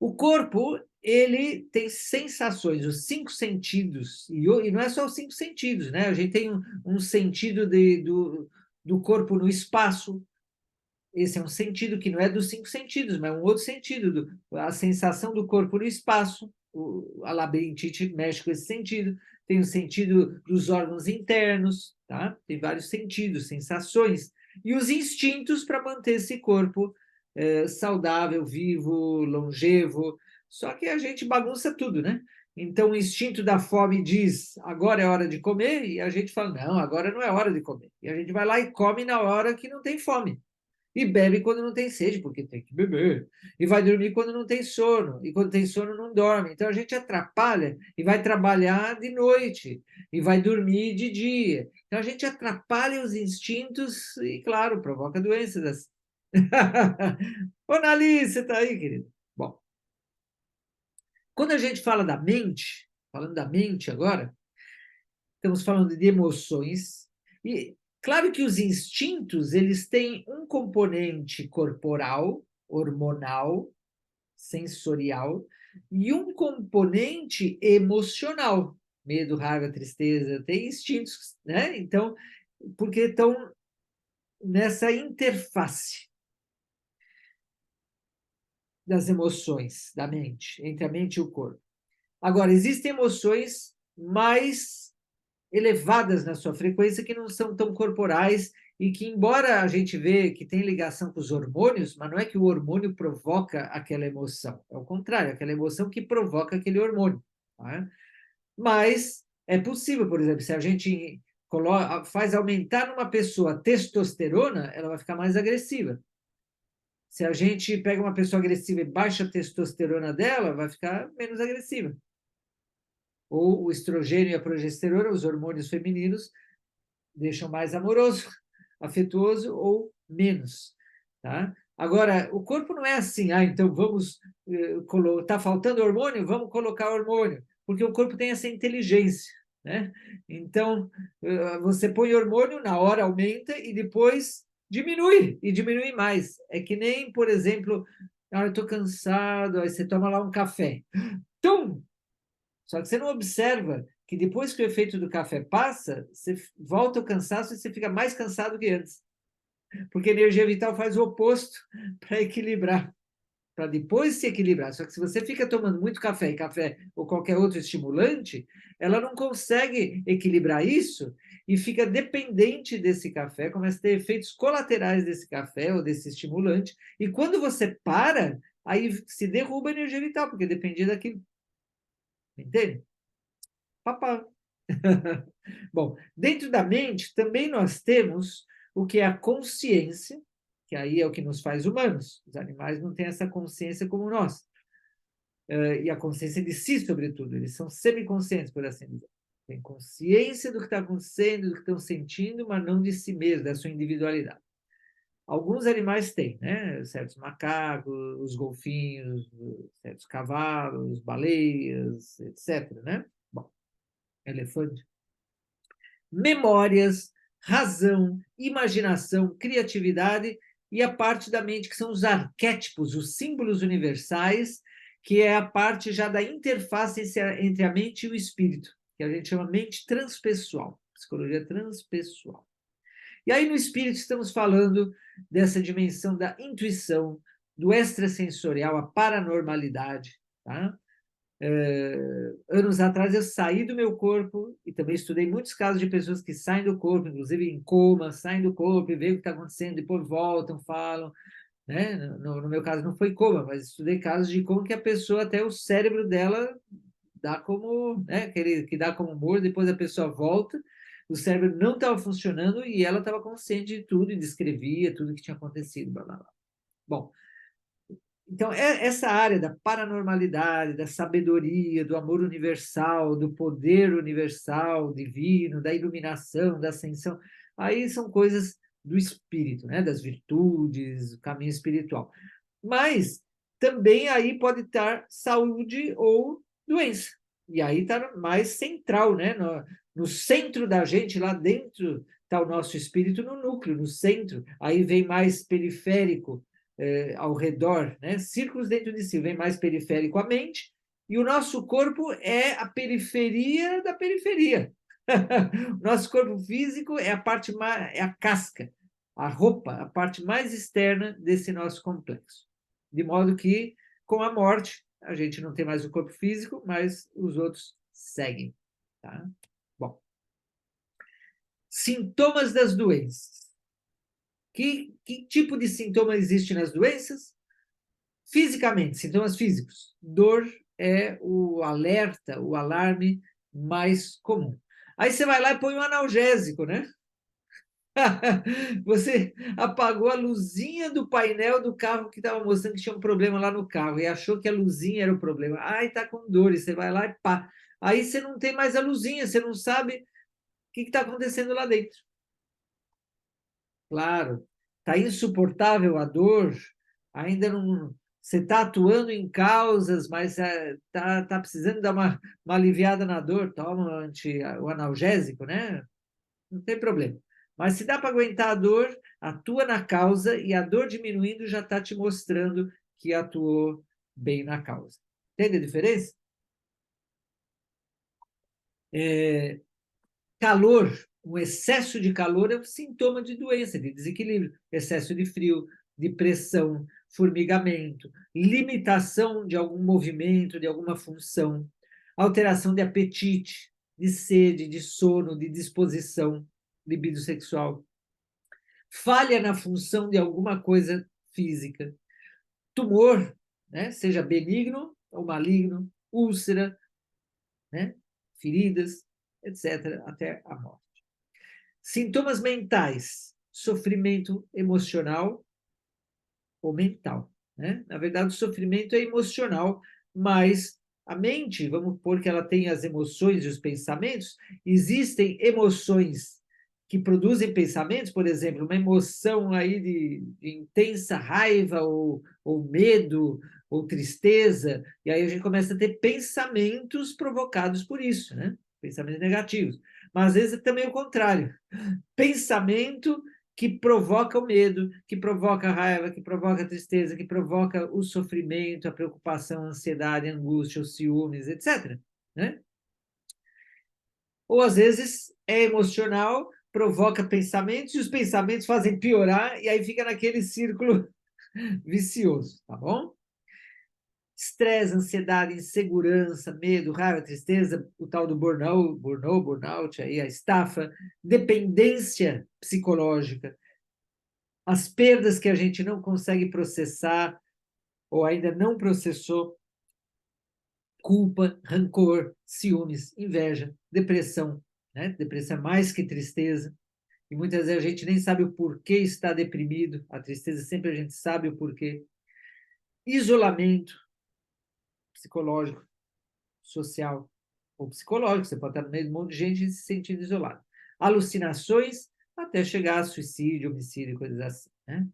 o corpo ele tem sensações, os 5 sentidos, e não é só os 5 sentidos, né? A gente tem um sentido do corpo no espaço, esse é um sentido que não é dos 5 sentidos, mas é um outro sentido, a sensação do corpo no espaço, a labirintite mexe com esse sentido, tem o sentido dos órgãos internos, tá? Tem vários sentidos, sensações, e os instintos para manter esse corpo saudável, vivo, longevo, só que a gente bagunça tudo, né? Então, o instinto da fome diz, agora é hora de comer, e a gente fala, não, agora não é hora de comer. E a gente vai lá e come na hora que não tem fome. E bebe quando não tem sede, porque tem que beber. E vai dormir quando não tem sono. E quando tem sono, não dorme. Então, a gente atrapalha e vai trabalhar de noite. E vai dormir de dia. Então, a gente atrapalha os instintos e, claro, provoca doenças. Ô, Nali, você está aí, querido? Bom, quando a gente fala da mente, falando da mente agora, estamos falando de emoções, e claro que os instintos, eles têm um componente corporal, hormonal, sensorial, e um componente emocional, medo, raiva, tristeza, tem instintos, né? Então, porque estão nessa interface das emoções da mente, entre a mente e o corpo. Agora, existem emoções mais elevadas na sua frequência que não são tão corporais e que, embora a gente vê que tem ligação com os hormônios, mas não é que o hormônio provoca aquela emoção, é o contrário, aquela emoção que provoca aquele hormônio. Tá? Mas é possível, por exemplo, se a gente faz aumentar numa pessoa a testosterona, ela vai ficar mais agressiva. Se a gente pega uma pessoa agressiva e baixa a testosterona dela, vai ficar menos agressiva. Ou o estrogênio e a progesterona, os hormônios femininos, deixam mais amoroso, afetuoso ou menos, tá? Agora, o corpo não é assim, então vamos, tá faltando hormônio, vamos colocar hormônio, porque o corpo tem essa inteligência, né? Então, você põe hormônio, na hora aumenta e depois diminui, e diminui mais. É que nem, por exemplo, eu estou cansado, aí você toma lá um café, tum! Só que você não observa que depois que o efeito do café passa, você volta ao cansaço e você fica mais cansado que antes. Porque a energia vital faz o oposto para equilibrar, para depois se equilibrar. Só que se você fica tomando muito café ou qualquer outro estimulante, ela não consegue equilibrar isso e fica dependente desse café, começa a ter efeitos colaterais desse café ou desse estimulante. E quando você para, aí se derruba a energia vital, porque dependia daquilo. Entende? Papá. Bom, dentro da mente também nós temos o que é a consciência, que aí é o que nos faz humanos. Os animais não têm essa consciência como nós. E a consciência de si, sobretudo. Eles são semiconscientes, por assim dizer. Tem consciência do que está acontecendo, do que estão sentindo, mas não de si mesmo, da sua individualidade. Alguns animais têm, né? Certos macacos, os golfinhos, certos cavalos, baleias, etc., né? Bom, elefante. Memórias, razão, imaginação, criatividade e a parte da mente que são os arquétipos, os símbolos universais, que é a parte já da interface entre a mente e o espírito, que a gente chama mente transpessoal, psicologia transpessoal. E aí no espírito estamos falando dessa dimensão da intuição, do extrasensorial, a paranormalidade, tá? Anos atrás eu saí do meu corpo e também estudei muitos casos de pessoas que saem do corpo, inclusive em coma, saem do corpo e veem o que está acontecendo, depois voltam, falam, né? No meu caso não foi coma, mas estudei casos de como que a pessoa, até o cérebro dela dá como, né? Que dá como morto, depois a pessoa volta, o cérebro não estava funcionando e ela estava consciente de tudo e descrevia tudo que tinha acontecido, blá, blá, blá. Bom, então, essa área da paranormalidade, da sabedoria, do amor universal, do poder universal, divino, da iluminação, da ascensão, aí são coisas do espírito, né? Das virtudes, do caminho espiritual. Mas também aí pode estar saúde ou doença. E aí está mais central, né? No centro da gente, lá dentro, está o nosso espírito no núcleo, no centro. Aí vem mais periférico, ao redor, né? Círculos dentro de si, vem mais periférico a mente E o nosso corpo é a periferia da periferia. O nosso corpo físico é a parte mais, é a casca, a roupa, a parte mais externa desse nosso complexo. De modo que, com a morte, a gente não tem mais o corpo físico, mas os outros seguem. Tá? Bom, sintomas das doenças. Que tipo de sintoma existe nas doenças? Fisicamente, sintomas físicos. Dor é o alerta, o alarme mais comum. Aí você vai lá e põe um analgésico, né? Você apagou a luzinha do painel do carro que estava mostrando que tinha um problema lá no carro e achou que a luzinha era o problema. Ai, tá com dor, e você vai lá e pá. Aí você não tem mais a luzinha, você não sabe o que está acontecendo lá dentro. Claro, está insuportável a dor, ainda não. Você está atuando em causas, mas tá precisando dar uma aliviada na dor, toma o analgésico, né? Não tem problema. Mas se dá para aguentar a dor, atua na causa e a dor diminuindo já está te mostrando que atuou bem na causa. Entende a diferença? Calor, um excesso de calor é um sintoma de doença, de desequilíbrio, excesso de frio, de pressão, formigamento, limitação de algum movimento, de alguma função, alteração de apetite, de sede, de sono, de disposição, libido sexual, falha na função de alguma coisa física, tumor, né, seja benigno ou maligno, úlcera, né, feridas, etc., até a morte. Sintomas mentais, sofrimento emocional ou mental. Né? Na verdade, o sofrimento é emocional, mas a mente, vamos pôr que ela tem as emoções e os pensamentos, existem emoções que produzem pensamentos, por exemplo, uma emoção aí de intensa raiva ou medo ou tristeza, e aí a gente começa a ter pensamentos provocados por isso, né? Pensamentos negativos. Mas às vezes é também o contrário, pensamento que provoca o medo, que provoca a raiva, que provoca a tristeza, que provoca o sofrimento, a preocupação, a ansiedade, a angústia, os ciúmes, etc. Né? Ou às vezes é emocional, provoca pensamentos, e os pensamentos fazem piorar, e aí fica naquele círculo vicioso, tá bom? Estresse, ansiedade, insegurança, medo, raiva, tristeza, o tal do burnout, aí, a estafa, dependência psicológica, as perdas que a gente não consegue processar ou ainda não processou, culpa, rancor, ciúmes, inveja, depressão, né? Depressão é mais que tristeza, e muitas vezes a gente nem sabe o porquê está deprimido, a tristeza sempre a gente sabe o porquê. Isolamento psicológico, social ou psicológico, você pode estar no meio de um monte de gente e se sentindo isolado. Alucinações, até chegar a suicídio, homicídio, coisas assim, né?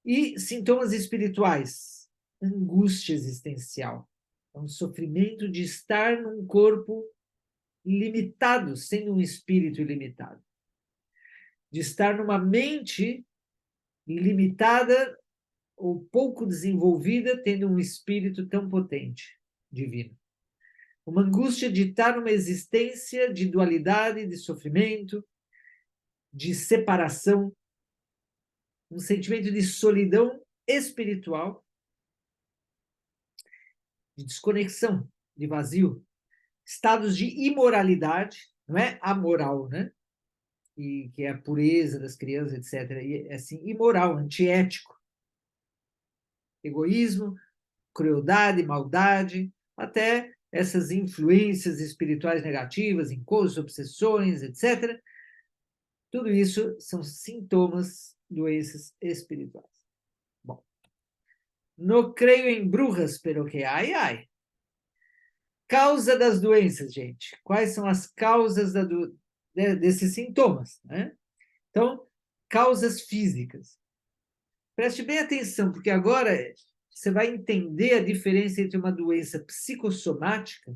E sintomas espirituais, angústia existencial, é um sofrimento de estar num corpo limitado, sendo um espírito ilimitado, de estar numa mente limitada ou pouco desenvolvida, tendo um espírito tão potente, divino. Uma angústia de estar numa existência de dualidade, de sofrimento, de separação, um sentimento de solidão espiritual, de desconexão, de vazio, estados de imoralidade, não é amoral, né? E que é a pureza das crianças, etc. E é assim, imoral, antiético. Egoísmo, crueldade, maldade, até essas influências espirituais negativas, encontros, obsessões, etc. Tudo isso são sintomas, doenças espirituais. Bom, não creio em brujas, pero que ai, ai. Causa das doenças, gente. Quais são as causas desses sintomas? Né? Então, causas físicas. Preste bem atenção, porque agora você vai entender a diferença entre uma doença psicossomática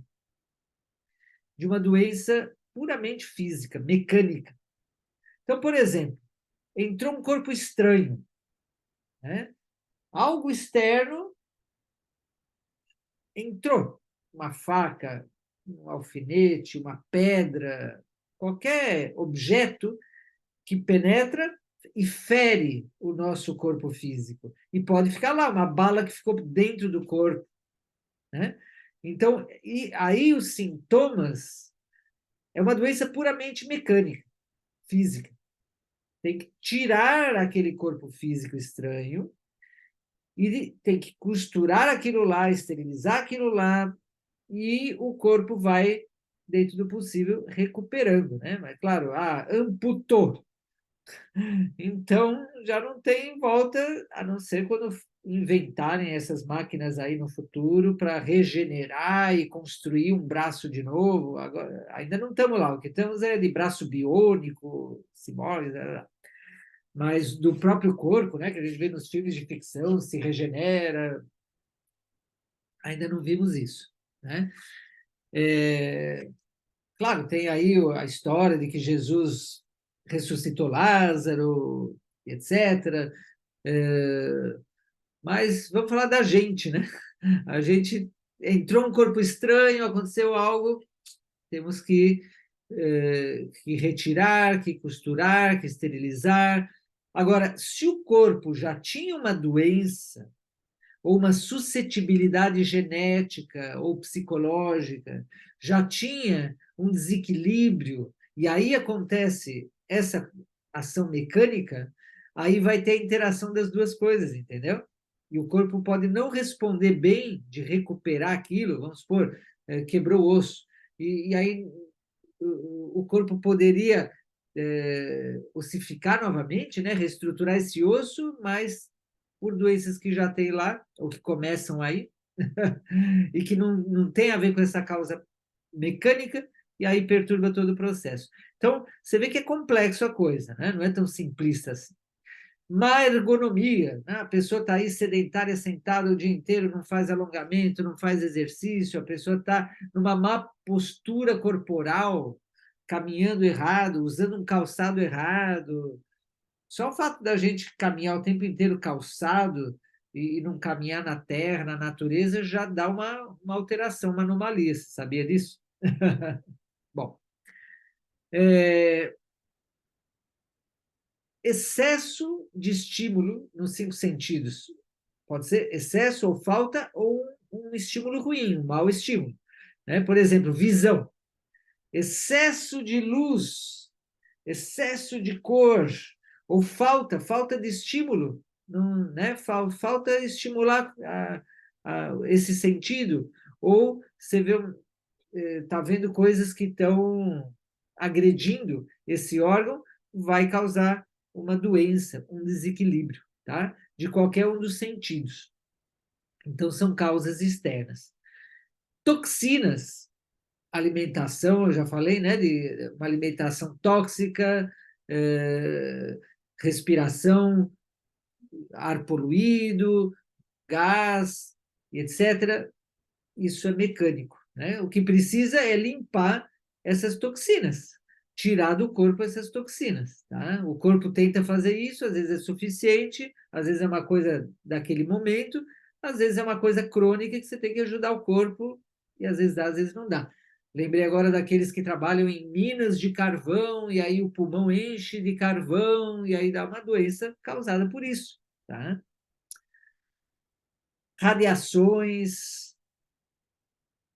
de uma doença puramente física, mecânica. Então, por exemplo, entrou um corpo estranho, né? Algo externo entrou uma faca, um alfinete, uma pedra, qualquer objeto que penetra e fere o nosso corpo físico. E pode ficar lá, uma bala que ficou dentro do corpo, né? Então, e aí os sintomas é uma doença puramente mecânica, física. Tem que tirar aquele corpo físico estranho e tem que costurar aquilo lá, esterilizar aquilo lá, e o corpo vai, dentro do possível, recuperando, né? Mas, claro, amputou. Então, já não tem volta, a não ser quando inventarem essas máquinas aí no futuro para regenerar e construir um braço de novo. Agora, ainda não estamos lá, o que estamos é de braço biônico, ciborgue, mas do próprio corpo, né, que a gente vê nos filmes de ficção, se regenera, ainda não vimos isso, né? Claro, tem aí a história de que Jesus ressuscitou Lázaro, etc. Mas vamos falar da gente, né? A gente entrou um corpo estranho, aconteceu algo, temos que retirar, que costurar, que esterilizar. Agora, se o corpo já tinha uma doença, ou uma suscetibilidade genética ou psicológica, já tinha um desequilíbrio, e aí acontece essa ação mecânica, aí vai ter a interação das duas coisas, entendeu? E o corpo pode não responder bem de recuperar aquilo, vamos supor, quebrou o osso, e aí o corpo poderia ossificar novamente, né, reestruturar esse osso, mas por doenças que já tem lá, ou que começam aí, e que não tem a ver com essa causa mecânica, e aí perturba todo o processo. Então, você vê que é complexo a coisa, né? Não é tão simplista assim. Má ergonomia, né? A pessoa está aí sedentária, sentada o dia inteiro, não faz alongamento, não faz exercício, a pessoa está numa má postura corporal, caminhando errado, usando um calçado errado. Só o fato da gente caminhar o tempo inteiro calçado e não caminhar na terra, na natureza, já dá uma alteração, uma anomalia. Você sabia disso? Bom, excesso de estímulo nos cinco sentidos. Pode ser excesso ou falta ou um estímulo ruim, um mau estímulo. Né? Por exemplo, visão. Excesso de luz, excesso de cor, ou falta de estímulo, não, né? Falta estimular esse sentido, ou você vê, está vendo coisas que estão agredindo esse órgão, vai causar uma doença, um desequilíbrio, tá? De qualquer um dos sentidos. Então, são causas externas. Toxinas, alimentação, eu já falei, né? De uma alimentação tóxica, respiração, ar poluído, gás, etc. Isso é mecânico, né? O que precisa é limpar essas toxinas, tirar do corpo essas toxinas, tá? O corpo tenta fazer isso, às vezes é suficiente, às vezes é uma coisa daquele momento, às vezes é uma coisa crônica que você tem que ajudar o corpo e às vezes dá, às vezes não dá. Lembrei agora daqueles que trabalham em minas de carvão e aí o pulmão enche de carvão e aí dá uma doença causada por isso, tá? Radiações,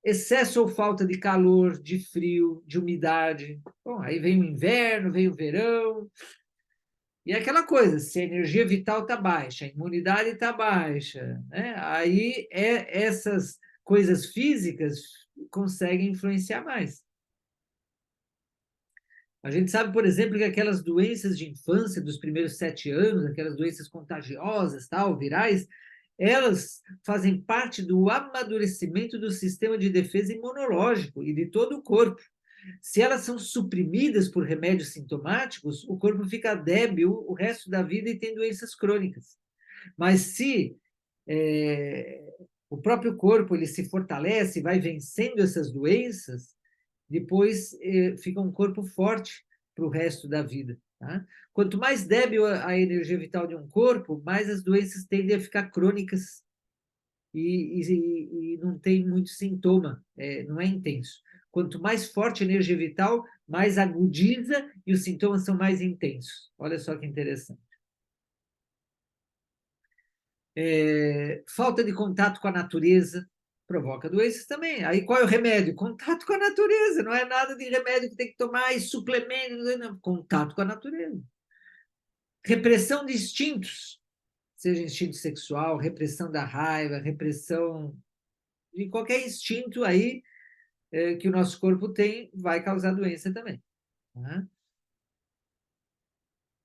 excesso ou falta de calor, de frio, de umidade. Bom, aí vem o inverno, vem o verão, e é aquela coisa, se a energia vital está baixa, a imunidade está baixa, né? Aí essas coisas físicas conseguem influenciar mais. A gente sabe, por exemplo, que aquelas doenças de infância dos primeiros 7 anos, aquelas doenças contagiosas, tal, virais, elas fazem parte do amadurecimento do sistema de defesa imunológico e de todo o corpo. Se elas são suprimidas por remédios sintomáticos, o corpo fica débil o resto da vida e tem doenças crônicas. Mas se o próprio corpo ele se fortalece, vai vencendo essas doenças, depois fica um corpo forte para o resto da vida. Tá? Quanto mais débil a energia vital de um corpo, mais as doenças tendem a ficar crônicas. e não tem muito sintoma, não é intenso. Quanto mais forte a energia vital, mais agudiza e os sintomas são mais intensos. Olha só que interessante. Falta de contato com a natureza provoca doenças também. Aí qual é o remédio? Contato com a natureza. Não é nada de remédio que tem que tomar e suplemento. Não. Contato com a natureza. Repressão de instintos, seja instinto sexual, repressão da raiva, repressão de qualquer instinto aí que o nosso corpo tem, vai causar doença também. Tá?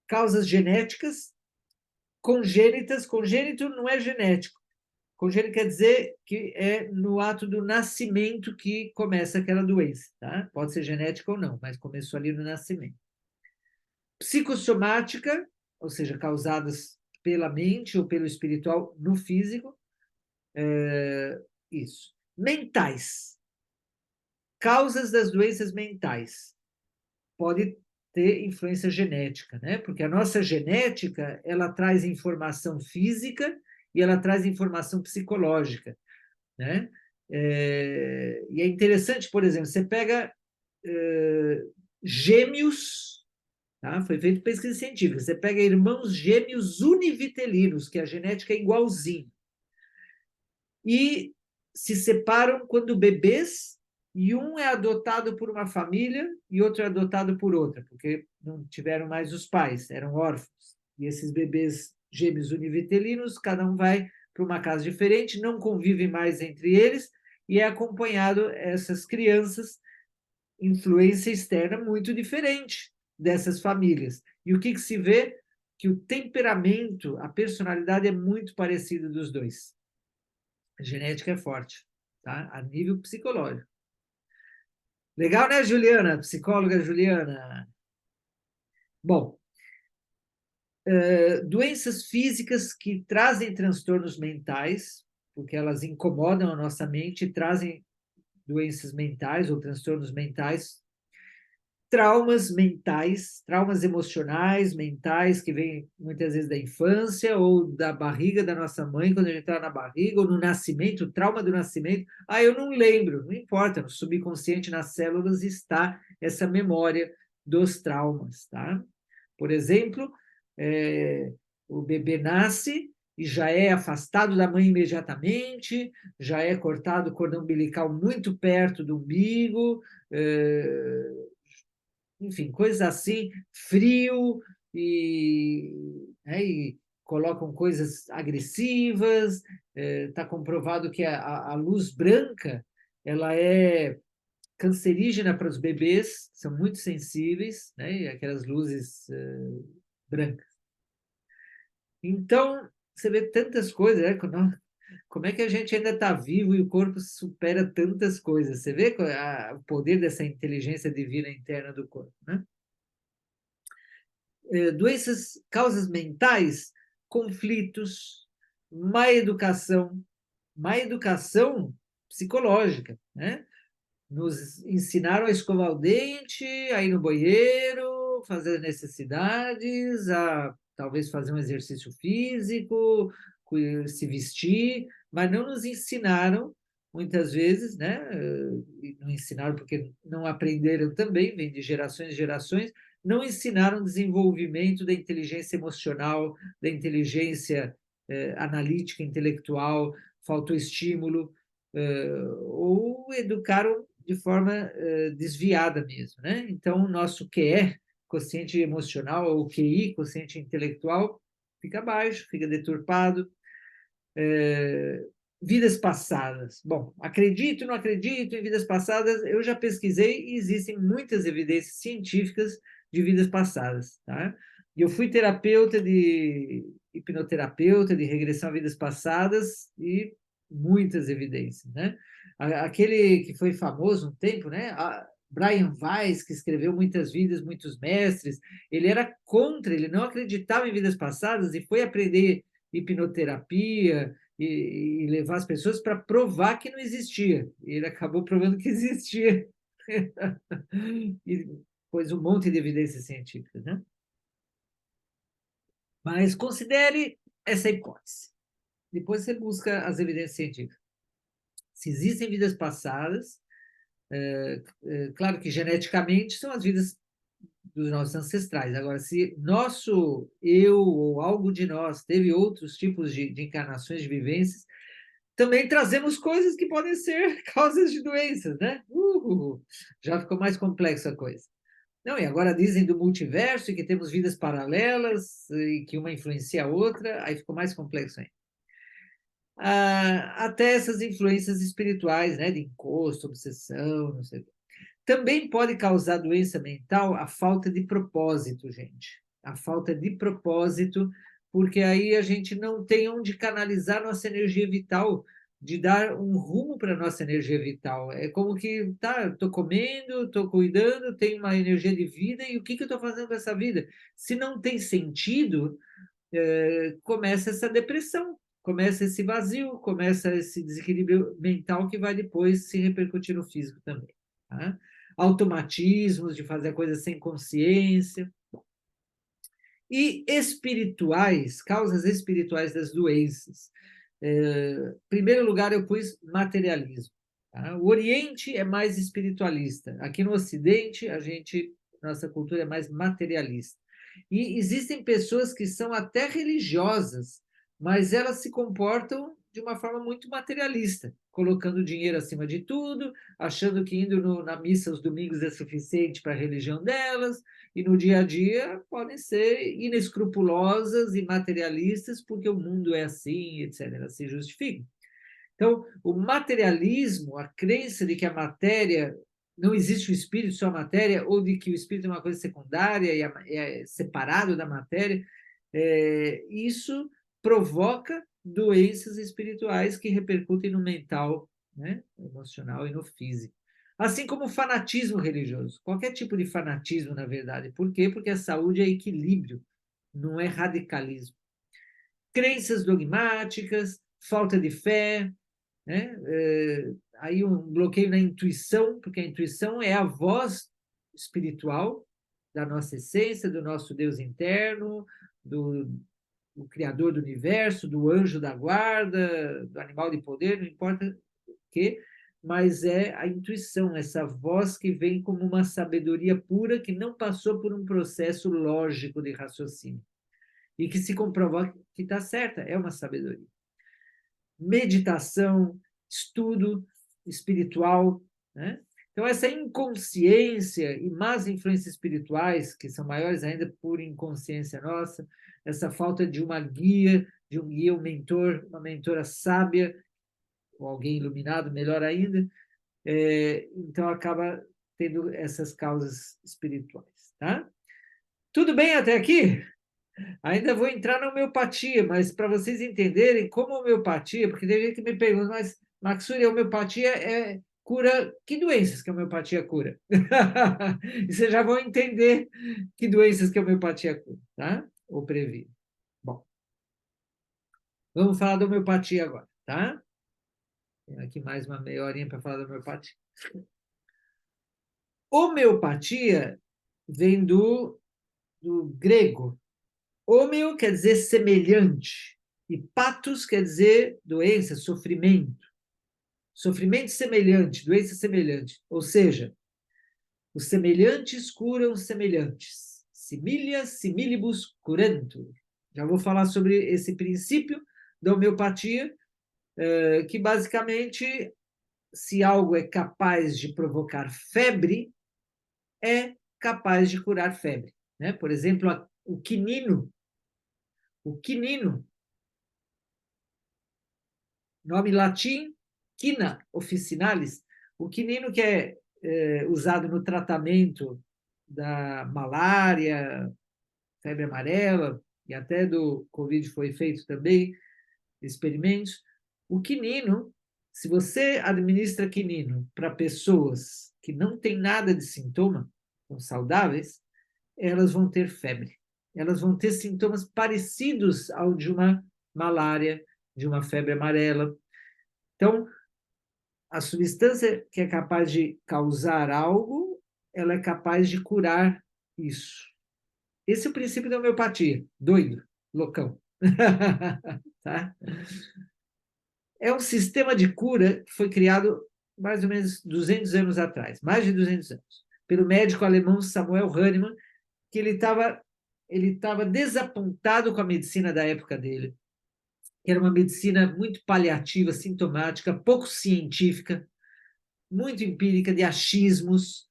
Causas genéticas, congênitas. Congênito não é genético. Congênito quer dizer que é no ato do nascimento que começa aquela doença, tá? Pode ser genética ou não, mas começou ali no nascimento. Psicossomática, ou seja, causadas pela mente ou pelo espiritual no físico. Isso. Mentais. Causas das doenças mentais. Pode ter influência genética, né? Porque a nossa genética, ela traz informação física e ela traz informação psicológica, né? E é interessante, por exemplo, você pega gêmeos, tá? Foi feita pesquisa científica, você pega irmãos gêmeos univitelinos, que a genética é igualzinho, e se separam quando bebês, e um é adotado por uma família e outro é adotado por outra, porque não tiveram mais os pais, eram órfãos. E esses bebês gêmeos univitelinos, cada um vai para uma casa diferente, não convivem mais entre eles, e é acompanhado essas crianças, influência externa muito diferente dessas famílias. E o que se vê? Que o temperamento, a personalidade é muito parecida dos dois. A genética é forte, tá? A nível psicológico. Legal, né, Juliana? Psicóloga Juliana. Bom, doenças físicas que trazem transtornos mentais, porque elas incomodam a nossa mente, trazem doenças mentais ou transtornos mentais, traumas mentais, traumas emocionais, mentais, que vêm muitas vezes da infância ou da barriga da nossa mãe, quando a gente está na barriga, ou no nascimento, o trauma do nascimento. Ah, eu não lembro, não importa, no subconsciente, nas células, está essa memória dos traumas, tá? Por exemplo, o bebê nasce e já é afastado da mãe imediatamente, já é cortado o cordão umbilical muito perto do umbigo, enfim, coisas assim, frio, e colocam coisas agressivas. Está comprovado que a luz branca ela é cancerígena para os bebês, são muito sensíveis, né? Aquelas luzes brancas. Então, você vê tantas coisas, né? Como é que a gente ainda está vivo e o corpo supera tantas coisas? Você vê o poder dessa inteligência divina interna do corpo, né? Doenças, causas mentais, conflitos, má educação psicológica, né? Nos ensinaram a escovar o dente, a ir no banheiro, fazer necessidades, a talvez fazer um exercício físico, se vestir, mas não nos ensinaram, muitas vezes, né? Não ensinaram porque não aprenderam também, vem de gerações e gerações, não ensinaram o desenvolvimento da inteligência emocional, da inteligência analítica, intelectual, faltou estímulo, ou educaram de forma desviada mesmo, né? Então, o nosso QE, quociente emocional, ou QI, quociente intelectual, fica baixo, fica deturpado. Vidas passadas. Bom, acredito, não acredito em vidas passadas, eu já pesquisei e existem muitas evidências científicas de vidas passadas, tá? E eu fui terapeuta de hipnoterapeuta de regressão a vidas passadas e muitas evidências, né? Aquele que foi famoso um tempo, né? Brian Weiss, que escreveu muitas vidas, muitos mestres, ele era contra, ele não acreditava em vidas passadas e foi aprender hipnoterapia e levar as pessoas para provar que não existia. E ele acabou provando que existia. E pôs um monte de evidências científicas, né? Mas considere essa hipótese. depois você busca as evidências científicas. Se existem vidas passadas, claro que geneticamente são as vidas dos nossos ancestrais. Agora, se nosso eu ou algo de nós teve outros tipos de encarnações, de vivências, também trazemos coisas que podem ser causas de doenças, né? Já ficou mais complexa a coisa. Não, e agora dizem do multiverso e que temos vidas paralelas e que uma influencia a outra, aí ficou mais complexo ainda. Até essas influências espirituais, né, de encosto, obsessão, não sei o quê. Também pode causar doença mental a falta de propósito, gente. A falta de propósito, porque aí a gente não tem onde canalizar nossa energia vital, de dar um rumo para a nossa energia vital. É como que, tá, estou comendo, estou cuidando, tenho uma energia de vida, e o que eu estou fazendo com essa vida? Se não tem sentido, começa essa depressão, começa esse vazio, começa esse desequilíbrio mental que vai depois se repercutir no físico também. Tá? Automatismos de fazer a coisa sem consciência. E espirituais, causas espirituais das doenças. Em primeiro lugar, eu pus materialismo. Tá? O Oriente é mais espiritualista. Aqui no Ocidente, nossa cultura é mais materialista. E existem pessoas que são até religiosas, mas elas se comportam de uma forma muito materialista, colocando dinheiro acima de tudo, achando que indo na missa aos domingos é suficiente para a religião delas, e no dia a dia podem ser inescrupulosas e materialistas, porque o mundo é assim, etc. Elas se justificam. Então, o materialismo, a crença de que a matéria, não existe o espírito, só a matéria, ou de que o espírito é uma coisa secundária e é separado da matéria, isso provoca doenças espirituais que repercutem no mental, né, emocional e no físico. Assim como o fanatismo religioso, qualquer tipo de fanatismo, na verdade. Por quê? Porque a saúde é equilíbrio, não é radicalismo. Crenças dogmáticas, falta de fé, né? Aí um bloqueio na intuição, porque a intuição é a voz espiritual da nossa essência, do nosso Deus interno, do Criador do universo, do anjo da guarda, do animal de poder, não importa o quê, mas é a intuição, essa voz que vem como uma sabedoria pura que não passou por um processo lógico de raciocínio e que se comprova que está certa, é uma sabedoria. Meditação, estudo espiritual, né? Então, essa inconsciência e más influências espirituais, que são maiores ainda por inconsciência nossa, essa falta de uma guia, de um guia, um mentor, uma mentora sábia, ou alguém iluminado, melhor ainda, então acaba tendo essas causas espirituais, tá? Tudo bem até aqui? Ainda vou entrar na homeopatia, mas para vocês entenderem como a homeopatia, porque tem gente que me pergunta, mas Maxuri, a homeopatia cura que doenças que a homeopatia cura? E vocês já vão entender que doenças que a homeopatia cura, tá? Ou previne. Bom, vamos falar da homeopatia agora, tá? Tenho aqui mais uma meia horinha para falar da homeopatia. Homeopatia vem do grego. Homeo quer dizer semelhante, e patos quer dizer doença, sofrimento. Sofrimento semelhante, doença semelhante. Ou seja, os semelhantes curam os semelhantes. Similia similibus curantur. Já vou falar sobre esse princípio da homeopatia, que basicamente, se algo é capaz de provocar febre, é capaz de curar febre. Né? Por exemplo, o quinino. O quinino, nome latim, quina officinalis, o quinino que é usado no tratamento da malária, febre amarela, e até do Covid foi feito também experimentos. O quinino, se você administra quinino para pessoas que não têm nada de sintoma, são saudáveis, elas vão ter febre. Elas vão ter sintomas parecidos ao de uma malária, de uma febre amarela. Então, a substância que é capaz de causar algo, ela é capaz de curar isso. Esse é o princípio da homeopatia. Doido, loucão. Tá? É um sistema de cura que foi criado mais ou menos 200 anos atrás, mais de 200 anos, pelo médico alemão Samuel Hahnemann, que ele estava desapontado com a medicina da época dele, que era uma medicina muito paliativa, sintomática, pouco científica, muito empírica, de achismos,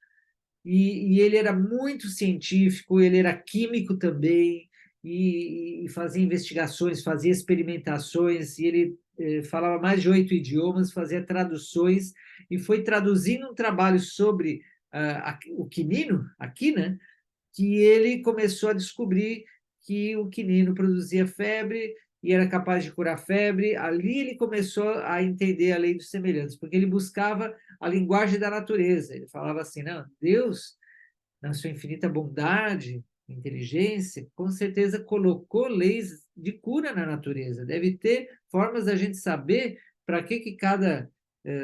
e ele era muito científico, ele era químico também, e fazia investigações, fazia experimentações, e ele falava mais de 8 idiomas, fazia traduções, e foi traduzindo um trabalho sobre o quinino, aqui, né? Que ele começou a descobrir que o quinino produzia febre e era capaz de curar febre. Ali ele começou a entender a lei dos semelhantes, porque ele buscava a linguagem da natureza. Ele falava assim, não, Deus, na sua infinita bondade, inteligência, com certeza colocou leis de cura na natureza. Deve ter formas da gente saber para que cada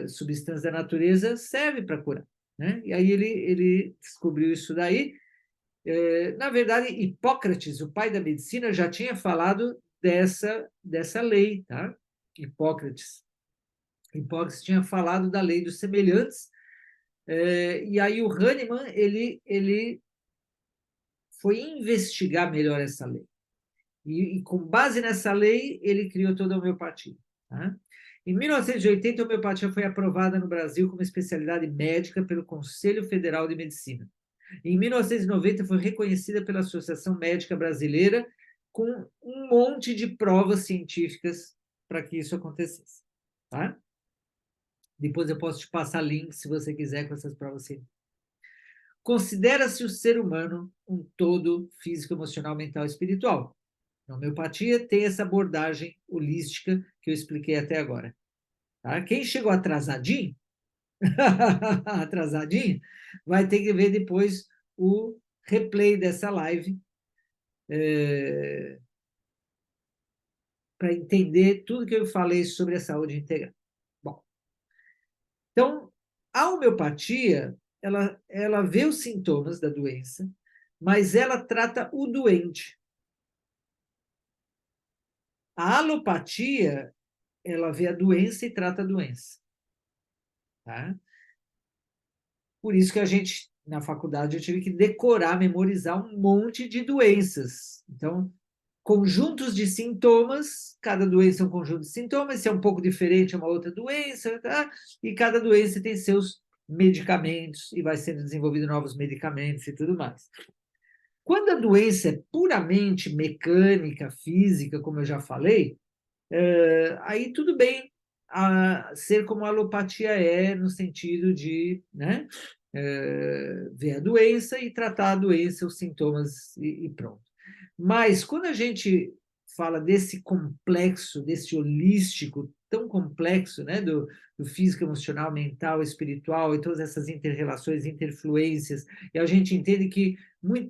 substância da natureza serve para curar. Né? E aí ele descobriu isso daí. Na verdade, Hipócrates, o pai da medicina, já tinha falado dessa lei, tá? Hipócrates. Hipócrates tinha falado da lei dos semelhantes, e aí o Hahnemann, ele foi investigar melhor essa lei. E com base nessa lei, ele criou toda a homeopatia. Tá? Em 1980, a homeopatia foi aprovada no Brasil como especialidade médica pelo Conselho Federal de Medicina. Em 1990, foi reconhecida pela Associação Médica Brasileira com um monte de provas científicas para que isso acontecesse. Tá? Depois eu posso te passar links, se você quiser, com essas provas científicas. Considera-se o ser humano um todo físico, emocional, mental e espiritual. A homeopatia tem essa abordagem holística que eu expliquei até agora. Tá? Quem chegou atrasadinho, atrasadinho, vai ter que ver depois o replay dessa live para entender tudo que eu falei sobre a saúde integral. Bom, então, a homeopatia, ela vê os sintomas da doença, mas ela trata o doente. A alopatia, ela vê a doença e trata a doença. Tá? Por isso que a gente, na faculdade, eu tive que decorar, memorizar um monte de doenças. Então, conjuntos de sintomas, cada doença é um conjunto de sintomas, se é um pouco diferente, é uma outra doença, tá? E cada doença tem seus medicamentos e vai sendo desenvolvido novos medicamentos e tudo mais. Quando a doença é puramente mecânica, física, como eu já falei, aí tudo bem ser como a alopatia é, no sentido de, né, ver a doença e tratar a doença, os sintomas e pronto. Mas quando a gente fala desse complexo, desse holístico tão complexo, né, do físico, emocional, mental, espiritual e todas essas interrelações, interfluências, e a gente entende que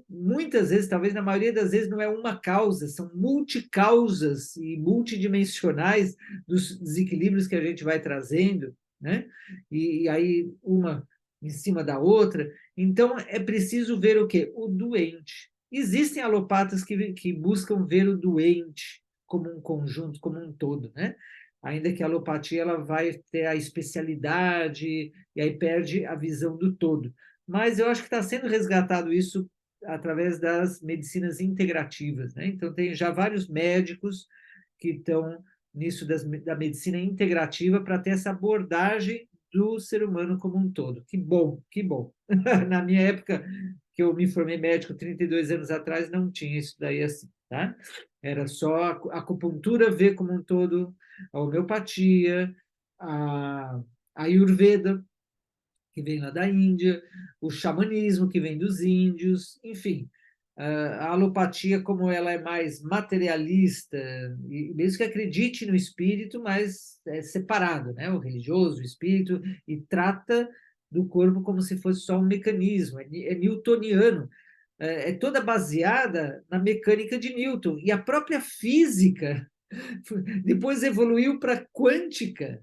muitas vezes, talvez na maioria das vezes, não é uma causa, são multicausas e multidimensionais dos desequilíbrios que a gente vai trazendo, né? E aí uma em cima da outra. Então, é preciso ver o quê? O doente. Existem alopatas que buscam ver o doente como um conjunto, como um todo, né? Ainda que a alopatia ela vai ter a especialidade e aí perde a visão do todo. Mas eu acho que está sendo resgatado isso através das medicinas integrativas, né? Então, tem já vários médicos que estão nisso da medicina integrativa para ter essa abordagem do ser humano como um todo. Que bom, que bom. Na minha época, que eu me formei médico 32 anos atrás, não tinha isso daí assim, tá? Era só a acupuntura ver como um todo, a homeopatia, a Ayurveda, que vem lá da Índia, o xamanismo, que vem dos índios, enfim. A alopatia, como ela é mais materialista, e mesmo que acredite no espírito, mas é separado, né? O religioso, o espírito, e trata do corpo como se fosse só um mecanismo, é newtoniano, é toda baseada na mecânica de Newton. E a própria física depois evoluiu para quântica.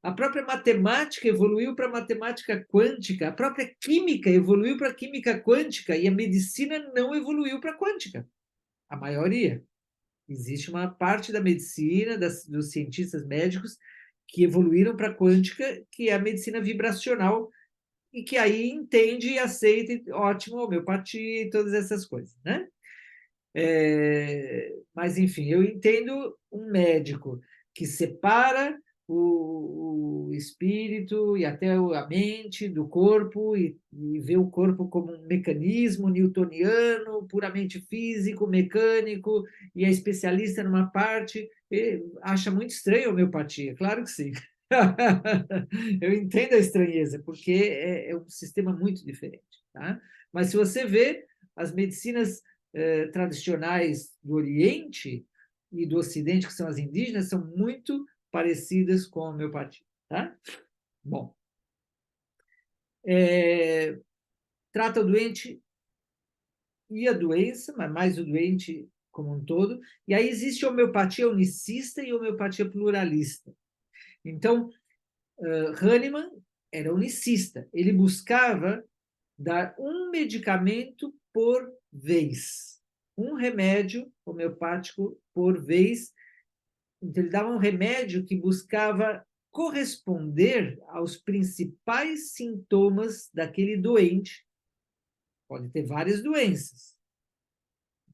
A própria matemática evoluiu para matemática quântica, a própria química evoluiu para química quântica e a medicina não evoluiu para quântica, a maioria. Existe uma parte da medicina, dos cientistas médicos, que evoluíram para a quântica, que é a medicina vibracional, e que aí entende e aceita, ótimo, homeopatia e todas essas coisas, né? Mas, enfim, eu entendo um médico que separa o espírito e até a mente do corpo e vê o corpo como um mecanismo newtoniano, puramente físico, mecânico, e é especialista numa parte, e acha muito estranho a homeopatia, claro que sim. Eu entendo a estranheza, porque é um sistema muito diferente, tá? Mas se você vê as medicinas tradicionais do Oriente e do Ocidente, que são as indígenas, são muito parecidas com a homeopatia, tá? Bom, trata o doente e a doença, mas mais o doente como um todo, e aí existe homeopatia unicista e homeopatia pluralista. Então, Hahnemann era unicista, ele buscava dar um medicamento por vez, um remédio homeopático por vez. Então, ele dava um remédio que buscava corresponder aos principais sintomas daquele doente. Pode ter várias doenças.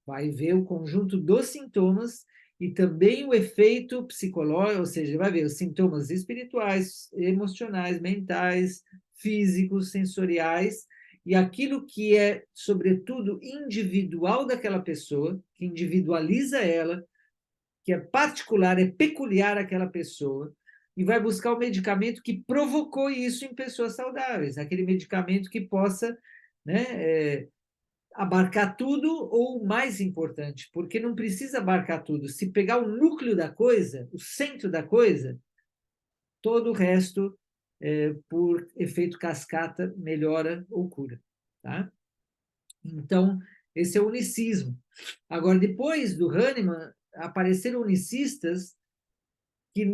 Vai ver o conjunto dos sintomas e também o efeito psicológico, ou seja, vai ver os sintomas espirituais, emocionais, mentais, físicos, sensoriais, e aquilo que é, sobretudo, individual daquela pessoa, que individualiza ela, que é particular, é peculiar àquela pessoa, e vai buscar o medicamento que provocou isso em pessoas saudáveis, aquele medicamento que possa, né, abarcar tudo ou o mais importante, porque não precisa abarcar tudo. Se pegar o núcleo da coisa, o centro da coisa, todo o resto, por efeito cascata, melhora ou cura. Tá? Então, esse é o unicismo. Agora, depois do Hahnemann, apareceram unicistas que,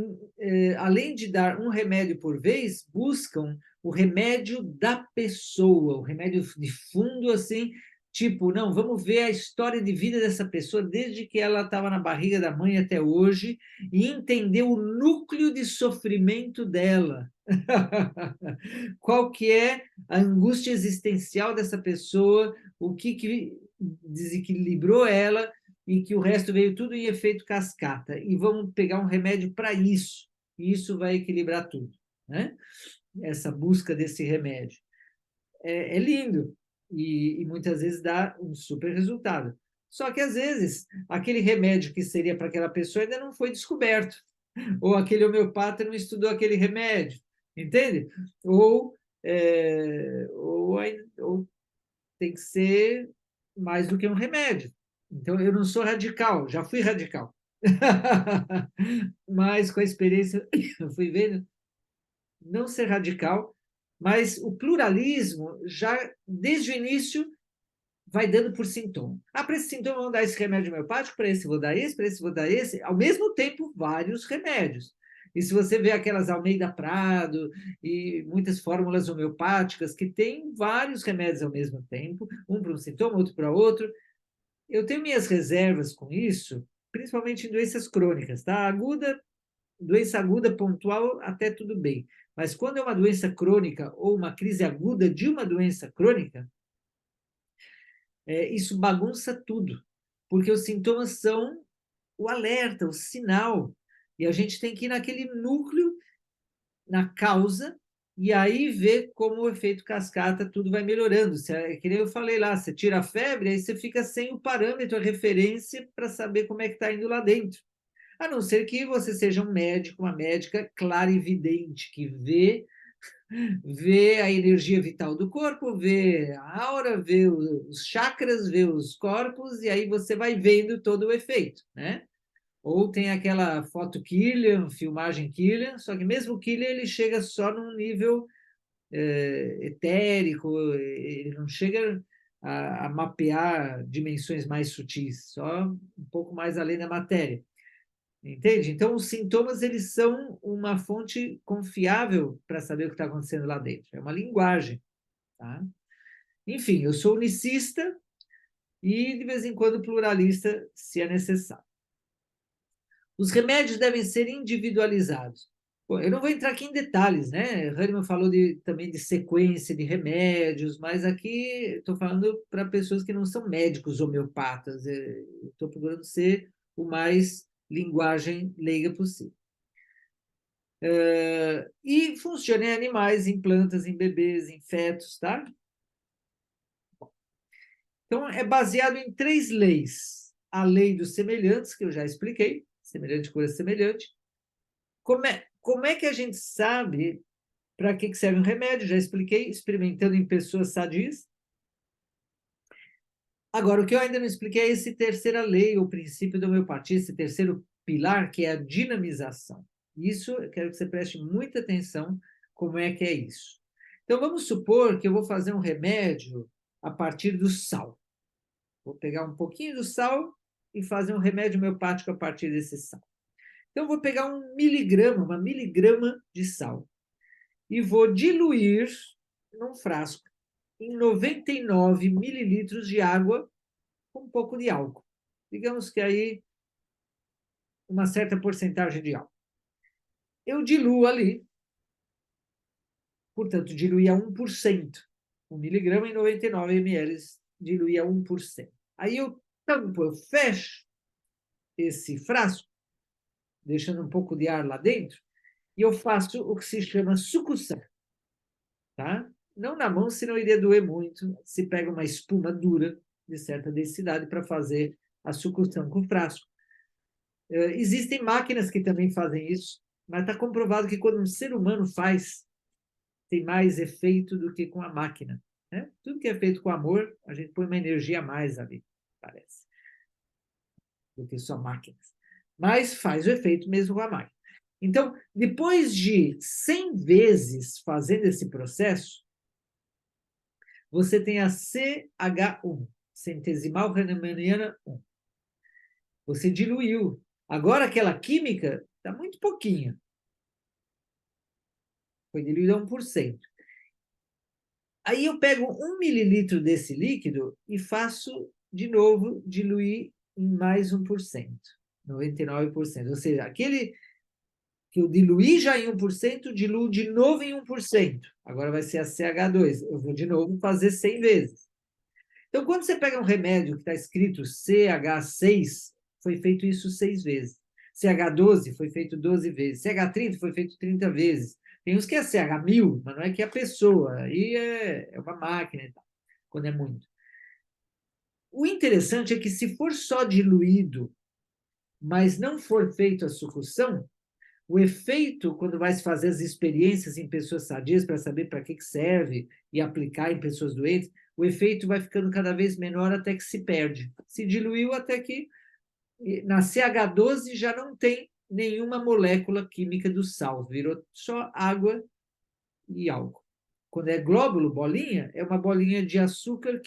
além de dar um remédio por vez, buscam o remédio da pessoa, o remédio de fundo, assim, tipo, não, vamos ver a história de vida dessa pessoa desde que ela estava na barriga da mãe até hoje e entender o núcleo de sofrimento dela. Qual que é a angústia existencial dessa pessoa, o que desequilibrou ela e que o resto veio tudo em efeito cascata. E vamos pegar um remédio para isso, e isso vai equilibrar tudo, né? Essa busca desse remédio. É lindo, e muitas vezes dá um super resultado. Só que, às vezes, aquele remédio que seria para aquela pessoa ainda não foi descoberto, ou aquele homeopata não estudou aquele remédio, entende? Ou tem que ser mais do que um remédio. Então, eu não sou radical, já fui radical. Mas com a experiência, eu fui vendo não ser radical, mas o pluralismo já, desde o início, vai dando por sintoma. Ah, para esse sintoma, vou dar esse remédio homeopático, para esse vou dar esse, para esse vou dar esse. Ao mesmo tempo, vários remédios. E se você vê aquelas Almeida Prado e muitas fórmulas homeopáticas que têm vários remédios ao mesmo tempo, um para um sintoma, outro para outro, eu tenho minhas reservas com isso, principalmente em doenças crônicas, tá? Doença aguda pontual, até tudo bem. Mas quando é uma doença crônica ou uma crise aguda de uma doença crônica, isso bagunça tudo, porque os sintomas são o alerta, o sinal, e a gente tem que ir naquele núcleo, na causa, e aí ver como o efeito cascata tudo vai melhorando. Que nem eu falei lá, você tira a febre, aí você fica sem o parâmetro, a referência para saber como é que está indo lá dentro. A não ser que você seja um médico, uma médica clarividente, que vê a energia vital do corpo, vê a aura, vê os chakras, vê os corpos, e aí você vai vendo todo o efeito, né? Ou tem aquela foto Killian, filmagem Killian, só que mesmo o Killian ele chega só num nível etérico, ele não chega a mapear dimensões mais sutis, só um pouco mais além da matéria. Entende? Então, os sintomas eles são uma fonte confiável para saber o que está acontecendo lá dentro. É uma linguagem. Tá? Enfim, eu sou unicista e, de vez em quando, pluralista, se é necessário. Os remédios devem ser individualizados. Bom, eu não vou entrar aqui em detalhes, né? Hahnemann falou também de sequência de remédios, mas aqui estou falando para pessoas que não são médicos homeopatas. Estou procurando ser o mais linguagem leiga possível. E funciona em animais, em plantas, em bebês, em fetos, tá? Então, é baseado em 3 leis. A lei dos semelhantes, que eu já expliquei, semelhante cura semelhante. Como é que a gente sabe para que serve um remédio? Já expliquei, experimentando em pessoas sadias. Agora, o que eu ainda não expliquei é esse terceira lei, o princípio da homeopatia, esse terceiro pilar, que é a dinamização. Isso, eu quero que você preste muita atenção como é que é isso. Então, vamos supor que eu vou fazer um remédio a partir do sal. Vou pegar um pouquinho do sal e fazer um remédio homeopático a partir desse sal. Então, vou pegar uma miligrama de sal e vou diluir num frasco em 99 mililitros de água com um pouco de álcool. Digamos que aí uma certa porcentagem de álcool. Eu diluo ali, portanto, diluí a 1%. 1 miligrama em 99 ml, diluí a 1%. Aí eu tampo, eu fecho esse frasco, deixando um pouco de ar lá dentro, e eu faço o que se chama sucção. Tá? Não na mão, senão iria doer muito. Se pega uma espuma dura, de certa densidade, para fazer a sucção com o frasco. Existem máquinas que também fazem isso, mas está comprovado que quando um ser humano faz, tem mais efeito do que com a máquina. Né? Tudo que é feito com amor, a gente põe uma energia a mais ali, parece, do que só máquinas. Mas faz o efeito mesmo com a máquina. Então, depois de 100 vezes fazendo esse processo, você tem a CH1, centesimal hahnemanniana 1. Você diluiu. Agora, aquela química está muito pouquinha. Foi diluída a 1%. Aí eu pego 1 mililitro desse líquido e faço, de novo, diluir em mais 1%, 99%. Ou seja, aquele que eu diluí já em 1%, diluo de novo em 1%. Agora vai ser a CH2. Eu vou de novo fazer 100 vezes. Então, quando você pega um remédio que está escrito CH6, foi feito isso 6 vezes. CH12 foi feito 12 vezes. CH30 foi feito 30 vezes. Tem uns que é CH1000, mas não é que é a pessoa. Aí é uma máquina e tal, quando é muito. O interessante é que se for só diluído, mas não for feito a sucção, o efeito, quando vai se fazer as experiências em pessoas sadias para saber para que serve e aplicar em pessoas doentes, o efeito vai ficando cada vez menor até que se perde. Se diluiu até que na CH12 já não tem nenhuma molécula química do sal, virou só água e álcool. Quando é glóbulo, bolinha, é uma bolinha de açúcar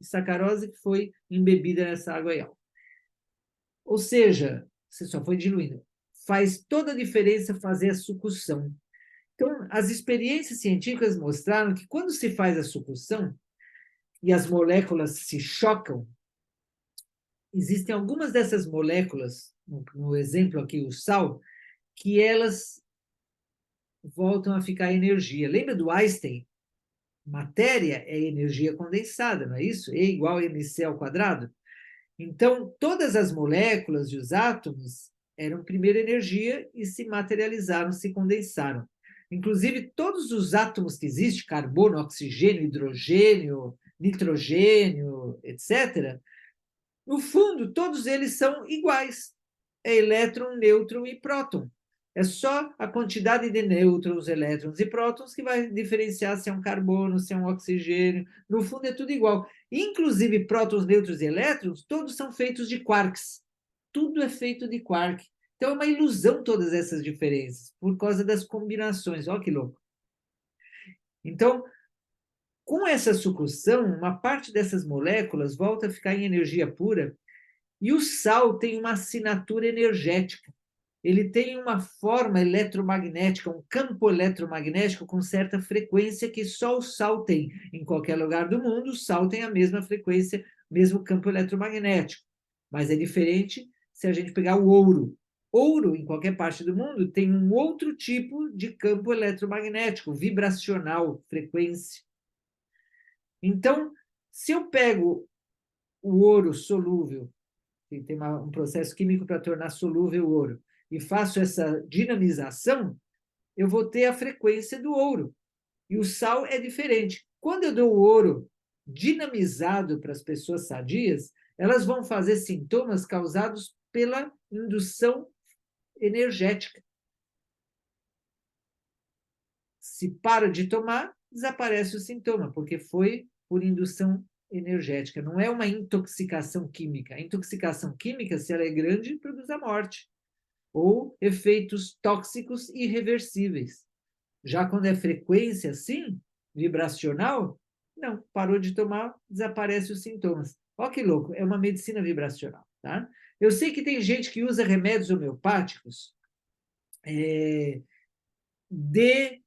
sacarose que foi embebida nessa água e álcool. Ou seja, você só foi diluindo. Faz toda a diferença fazer a sucção. Então, as experiências científicas mostraram que quando se faz a sucção e as moléculas se chocam, existem algumas dessas moléculas, no exemplo aqui, o sal, que elas voltam a ficar energia. Lembra do Einstein? Matéria é energia condensada, não é isso? E igual a mc ao quadrado. Então, todas as moléculas e os átomos eram primeiro energia e se materializaram, se condensaram. Inclusive, todos os átomos que existem, carbono, oxigênio, hidrogênio, nitrogênio, etc., no fundo, todos eles são iguais. É elétron, nêutron e próton. É só a quantidade de nêutrons, elétrons e prótons que vai diferenciar se é um carbono, se é um oxigênio. No fundo, é tudo igual. Inclusive, prótons, nêutrons e elétrons, todos são feitos de quarks. Tudo é feito de quark. Então, é uma ilusão todas essas diferenças, por causa das combinações. Olha que louco. Então, com essa sucção, uma parte dessas moléculas volta a ficar em energia pura, e o sal tem uma assinatura energética. Ele tem uma forma eletromagnética, um campo eletromagnético com certa frequência que só o sal tem. Em qualquer lugar do mundo, o sal tem a mesma frequência, mesmo campo eletromagnético. Mas é diferente se a gente pegar o ouro. Ouro, em qualquer parte do mundo, tem um outro tipo de campo eletromagnético, vibracional, frequência. Então, se eu pego o ouro solúvel, que tem um processo químico para tornar solúvel o ouro, e faço essa dinamização, eu vou ter a frequência do ouro. E o sal é diferente. Quando eu dou o ouro dinamizado para as pessoas sadias, elas vão fazer sintomas causados pela indução energética. Se para de tomar, desaparece o sintoma, porque foi por indução energética. Não é uma intoxicação química. A intoxicação química, se ela é grande, produz a morte ou efeitos tóxicos irreversíveis. Já quando é frequência, sim, vibracional, não, parou de tomar, desaparece os sintomas. Olha que louco, é uma medicina vibracional, tá? Eu sei que tem gente que usa remédios homeopáticos, D6,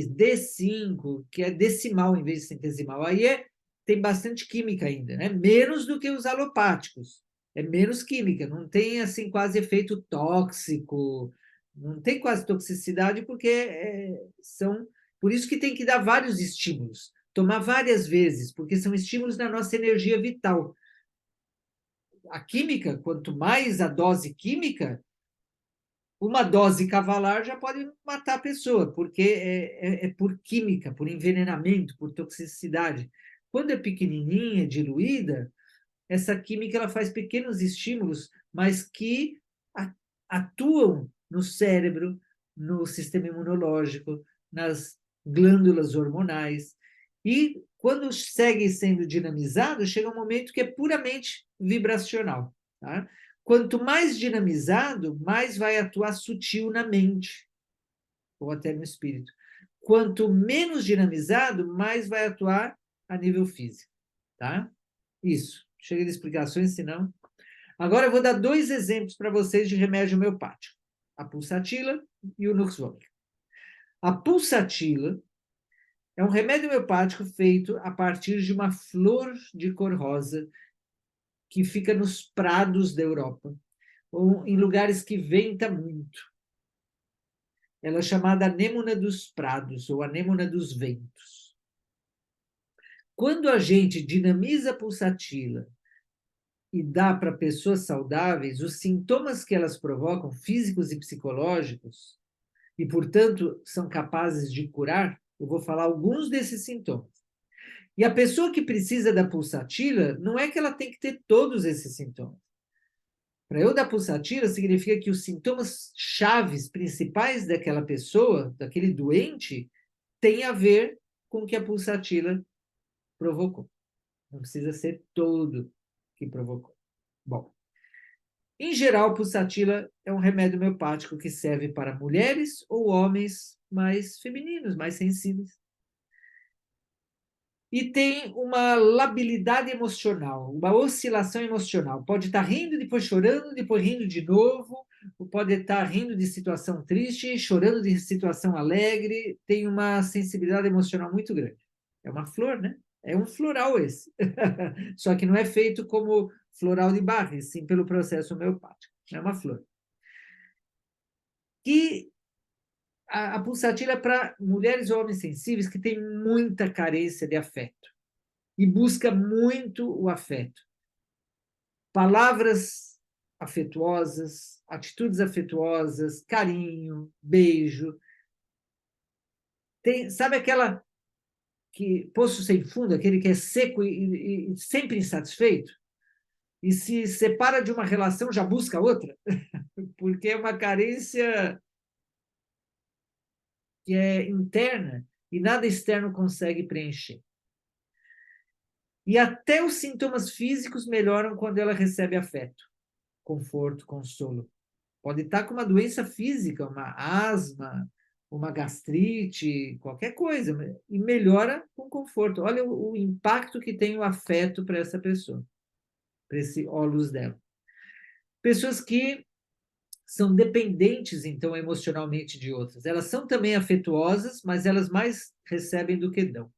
D5, que é decimal em vez de centesimal. Aí tem bastante química ainda, né? Menos do que os alopáticos. É menos química, não tem assim quase efeito tóxico, não tem quase toxicidade, porque são. Por isso que tem que dar vários estímulos, tomar várias vezes, porque são estímulos da nossa energia vital. A química, quanto mais a dose química, uma dose cavalar já pode matar a pessoa, porque é por química, por envenenamento, por toxicidade. Quando é pequenininha, diluída, essa química ela faz pequenos estímulos, mas que atuam no cérebro, no sistema imunológico, nas glândulas hormonais. E quando segue sendo dinamizado, chega um momento que é puramente vibracional. Tá? Quanto mais dinamizado, mais vai atuar sutil na mente, ou até no espírito. Quanto menos dinamizado, mais vai atuar a nível físico. Tá? Isso. Chega de explicações, senão. Agora eu vou dar 2 exemplos para vocês de remédio homeopático: a pulsatila e o Nux vomica. A pulsatila é um remédio homeopático feito a partir de uma flor de cor rosa que fica nos prados da Europa, ou em lugares que venta muito. Ela é chamada anêmona dos prados, ou anêmona dos ventos. Quando a gente dinamiza a pulsatila e dá para pessoas saudáveis, os sintomas que elas provocam, físicos e psicológicos, e, portanto, são capazes de curar, eu vou falar alguns desses sintomas. E a pessoa que precisa da pulsatila, não é que ela tem que ter todos esses sintomas. Para eu dar pulsatila, significa que os sintomas chaves, principais daquela pessoa, daquele doente, têm a ver com o que a pulsatila provocou. Não precisa ser todo que provocou. Bom, em geral, pulsatila é um remédio homeopático que serve para mulheres ou homens mais femininos, mais sensíveis. E tem uma labilidade emocional, uma oscilação emocional. Pode estar rindo, depois chorando, depois rindo de novo, ou pode estar rindo de situação triste, chorando de situação alegre. Tem uma sensibilidade emocional muito grande. É uma flor, né? É um floral esse. Só que não é feito como floral de Bach, sim pelo processo homeopático. É uma flor. E a pulsatila é para mulheres ou homens sensíveis que têm muita carência de afeto e busca muito o afeto. Palavras afetuosas, atitudes afetuosas, carinho, beijo. Sabe aquela que poço sem fundo, aquele que é seco e sempre insatisfeito? E se separa de uma relação, já busca outra? Porque é uma carência que é interna e nada externo consegue preencher. E até os sintomas físicos melhoram quando ela recebe afeto, conforto, consolo. Pode estar com uma doença física, uma asma, uma gastrite, qualquer coisa, e melhora com conforto. Olha o impacto que tem o afeto para essa pessoa, para esse ólos dela. Pessoas que são dependentes, então, emocionalmente de outras. Elas são também afetuosas, mas elas mais recebem do que dão.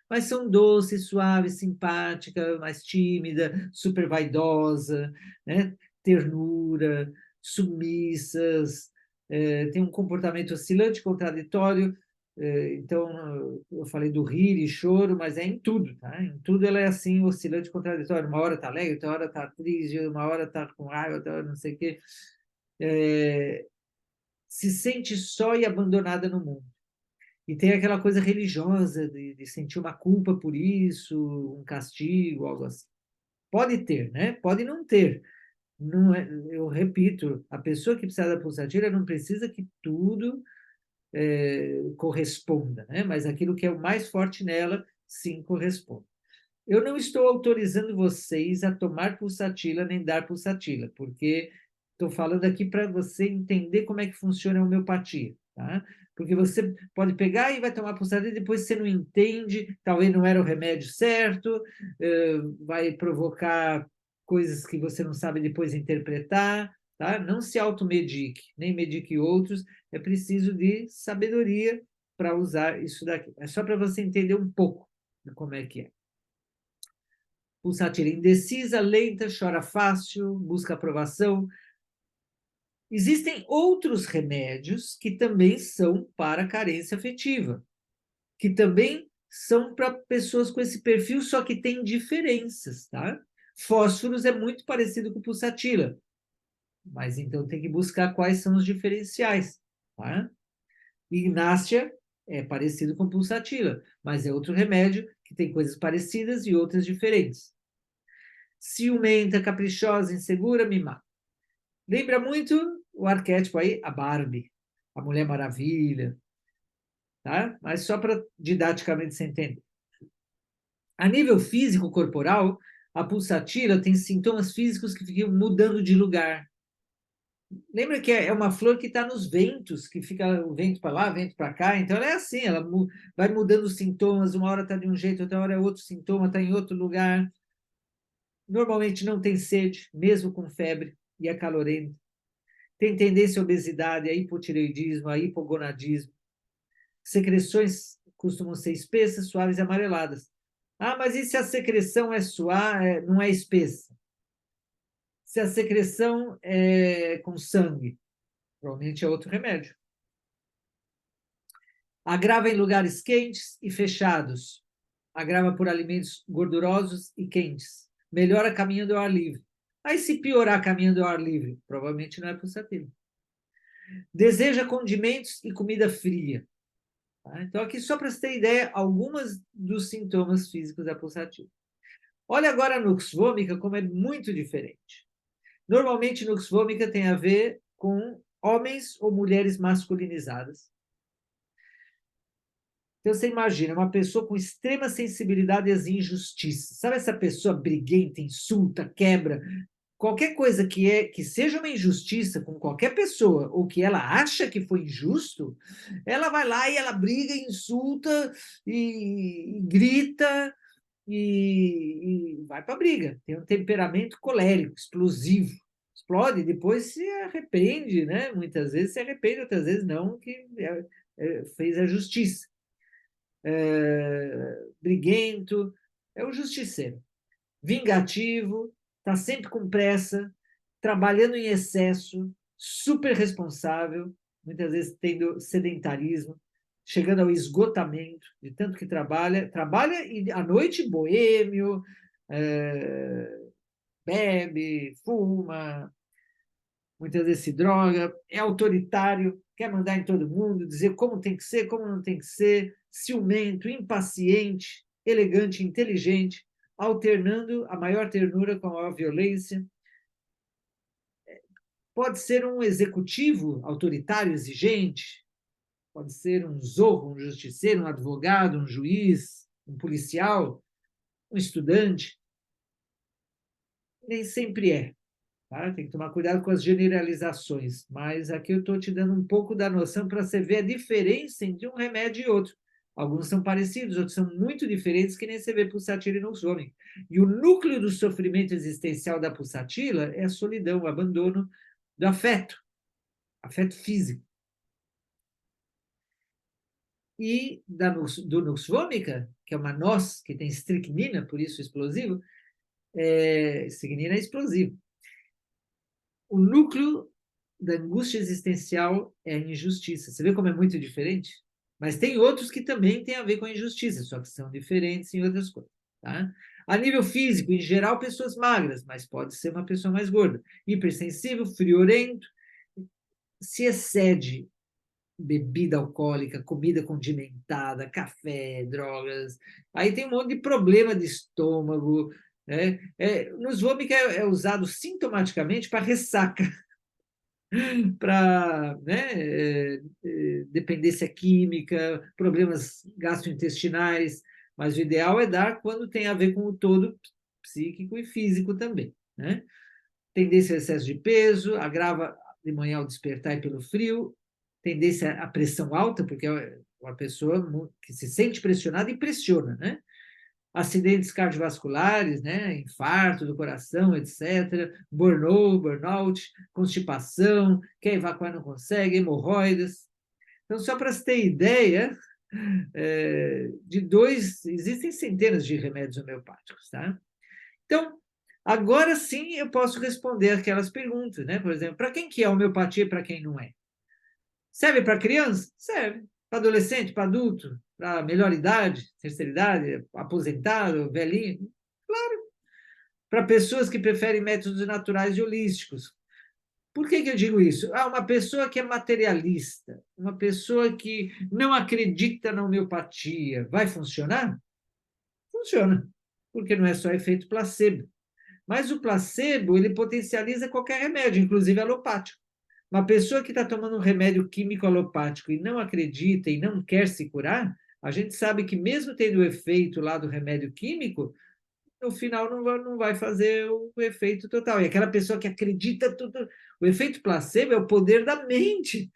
Mas são doces, suaves, simpática, mais tímida, super vaidosa, né? Ternura, submissas, têm um comportamento oscilante, contraditório. Então, eu falei do rir e choro, mas é em tudo, tá? Em tudo ela é assim, oscilante, contraditório. Uma hora está alegre, outra hora está triste, uma hora está com raiva, outra hora não sei o quê. Se sente só e abandonada no mundo. E tem aquela coisa religiosa de sentir uma culpa por isso, um castigo, algo assim. Pode ter, né? Pode não ter. Não é, eu repito, a pessoa que precisa da pulsatilha não precisa que tudo corresponda, né? Mas aquilo que é o mais forte nela, sim, corresponde. Eu não estou autorizando vocês a tomar pulsatila nem dar pulsatila, porque estou falando aqui para você entender como é que funciona a homeopatia, tá? Porque você pode pegar e vai tomar pulsatila e depois você não entende, talvez não era o remédio certo, vai provocar coisas que você não sabe depois interpretar, tá? Não se automedique, nem medique outros, é preciso de sabedoria para usar isso daqui. É só para você entender um pouco de como é que é. Pulsatila indecisa, lenta, chora fácil, busca aprovação. Existem outros remédios que também são para carência afetiva, que também são para pessoas com esse perfil, só que tem diferenças, tá? Fósforos é muito parecido com pulsatila, mas então tem que buscar quais são os diferenciais, tá? Ignácia é parecido com pulsatila, mas é outro remédio que tem coisas parecidas e outras diferentes. Ciumenta, caprichosa, insegura, mimada. Lembra muito o arquétipo aí, a Barbie, a Mulher Maravilha, tá? Mas só para didaticamente você entender. A nível físico corporal, a pulsatila tem sintomas físicos que ficam mudando de lugar. Lembra que é uma flor que está nos ventos, que fica o vento para lá, vento para cá. Então ela é assim, ela vai mudando os sintomas. Uma hora está de um jeito, outra hora é outro sintoma, está em outro lugar. Normalmente não tem sede, mesmo com febre, e é calorento. Tem tendência à obesidade, a hipotireoidismo, a hipogonadismo. Secreções costumam ser espessas, suaves e amareladas. Ah, mas e se a secreção é suave, não é espessa? Se a secreção é com sangue? Provavelmente é outro remédio. Agrava em lugares quentes e fechados. Agrava por alimentos gordurosos e quentes. Melhora caminhando ao ar livre. Aí, se piorar caminhando ao ar livre, provavelmente não é pulsatila. Deseja condimentos e comida fria. Tá? Então, aqui, só para você ter ideia, algumas dos sintomas físicos da pulsatila. Olha agora a nux vômica, como é muito diferente. Normalmente, nux vômica tem a ver com homens ou mulheres masculinizadas. Então, você imagina uma pessoa com extrema sensibilidade às injustiças. Sabe essa pessoa briguenta, insulta, quebra? Qualquer coisa que seja uma injustiça com qualquer pessoa, ou que ela acha que foi injusto, ela vai lá e ela briga, insulta e grita e vai para a briga. Tem um temperamento colérico, explosivo. Explode, depois se arrepende, né? Muitas vezes se arrepende, outras vezes não, que fez a justiça. Briguento, é o justiceiro. Vingativo, está sempre com pressa, trabalhando em excesso, super responsável, muitas vezes tendo sedentarismo, chegando ao esgotamento de tanto que trabalha e à noite boêmio, bebe, fuma, muitas vezes se droga, é autoritário, quer mandar em todo mundo, dizer como tem que ser, como não tem que ser, ciumento, impaciente, elegante, inteligente, alternando a maior ternura com a maior violência. Pode ser um executivo autoritário, exigente, pode ser um zorro, um justiceiro, um advogado, um juiz, um policial, um estudante. Nem sempre é. Tá? Tem que tomar cuidado com as generalizações, mas aqui eu estou te dando um pouco da noção para você ver a diferença entre um remédio e outro. Alguns são parecidos, outros são muito diferentes, que nem você vê pulsatila e noxômica. E o núcleo do sofrimento existencial da pulsatila é a solidão, o abandono do afeto físico. E do noxômica, que é uma noz, que tem estricnina, por isso explosivo, estricnina é explosivo. O núcleo da angústia existencial é a injustiça. Você vê como é muito diferente? Mas tem outros que também têm a ver com a injustiça, só que são diferentes em outras coisas. Tá? A nível físico, em geral, pessoas magras, mas pode ser uma pessoa mais gorda. Hipersensível, friorento, se excede bebida alcoólica, comida condimentada, café, drogas. Aí tem um monte de problema de estômago. Né? Nos vômicos é usado sintomaticamente para ressaca, para né, dependência química, problemas gastrointestinais, mas o ideal é dar quando tem a ver com o todo psíquico e físico também. Né? Tendência ao excesso de peso, agrava de manhã ao despertar e pelo frio, tendência à pressão alta, porque é uma pessoa que se sente pressionada e pressiona, né? Acidentes cardiovasculares, né? Infarto do coração, etc. Burnout, constipação, quer evacuar não consegue, hemorroidas. Então, só para você ter ideia, existem centenas de remédios homeopáticos, tá? Então, agora sim eu posso responder aquelas perguntas, né? Por exemplo, para quem que é homeopatia e para quem não é? Serve para criança? Serve. Para adolescente, para adulto, para melhor idade, terceira idade, aposentado, velhinho? Para pessoas que preferem métodos naturais e holísticos. Por que eu digo isso? Uma pessoa que é materialista, uma pessoa que não acredita na homeopatia, vai funcionar? Funciona, porque não é só efeito placebo. Mas o placebo, ele potencializa qualquer remédio, inclusive alopático. Uma pessoa que está tomando um remédio químico alopático e não acredita e não quer se curar, a gente sabe que mesmo tendo o efeito lá do remédio químico, no final não vai fazer o efeito total. E aquela pessoa que acredita tudo, o efeito placebo é o poder da mente,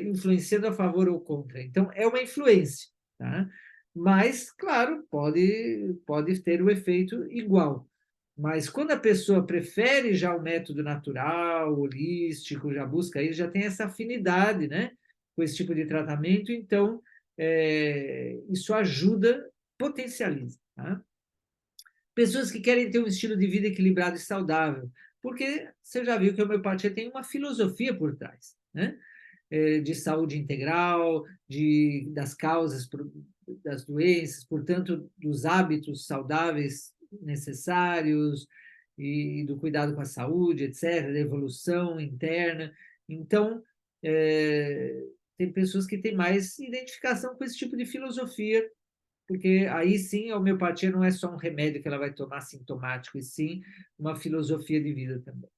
influenciando a favor ou contra. Então, é uma influência, tá? Mas, claro, pode ter o efeito igual. Mas quando a pessoa prefere já o método natural, holístico, já busca isso, já tem essa afinidade, né, com esse tipo de tratamento, então isso ajuda, potencializa. Tá? Pessoas que querem ter um estilo de vida equilibrado e saudável, porque você já viu que a homeopatia tem uma filosofia por trás, né? De saúde integral, das causas das doenças, portanto, dos hábitos saudáveis necessários e do cuidado com a saúde, etc., da evolução interna. Então, tem pessoas que têm mais identificação com esse tipo de filosofia, porque aí sim a homeopatia não é só um remédio que ela vai tomar sintomático, e sim uma filosofia de vida também.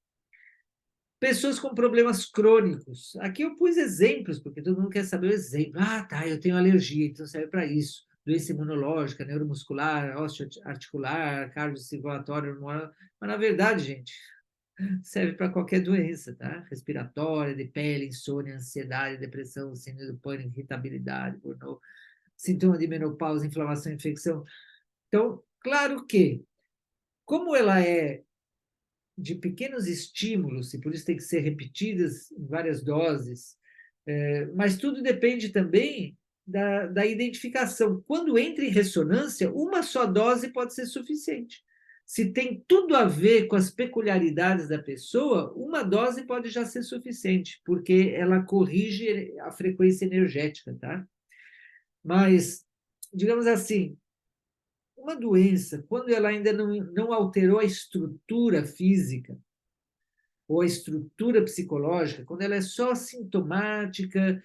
Pessoas com problemas crônicos. Aqui eu pus exemplos, porque todo mundo quer saber o exemplo. Tá, eu tenho alergia, então serve para isso. Doença imunológica, neuromuscular, osteoarticular, cardiocirculatória, hormonal. Mas, na verdade, gente, serve para qualquer doença, tá? Respiratória, de pele, insônia, ansiedade, depressão, síndrome do pânico, irritabilidade, burnout, sintoma de menopausa, inflamação, infecção. Então, claro que, como ela é de pequenos estímulos, e por isso tem que ser repetidas em várias doses, mas tudo depende também da identificação. Quando entra em ressonância, uma só dose pode ser suficiente. Se tem tudo a ver com as peculiaridades da pessoa, uma dose pode já ser suficiente, porque ela corrige a frequência energética, tá? Mas, digamos assim, uma doença, quando ela ainda não alterou a estrutura física ou a estrutura psicológica, quando ela é só sintomática,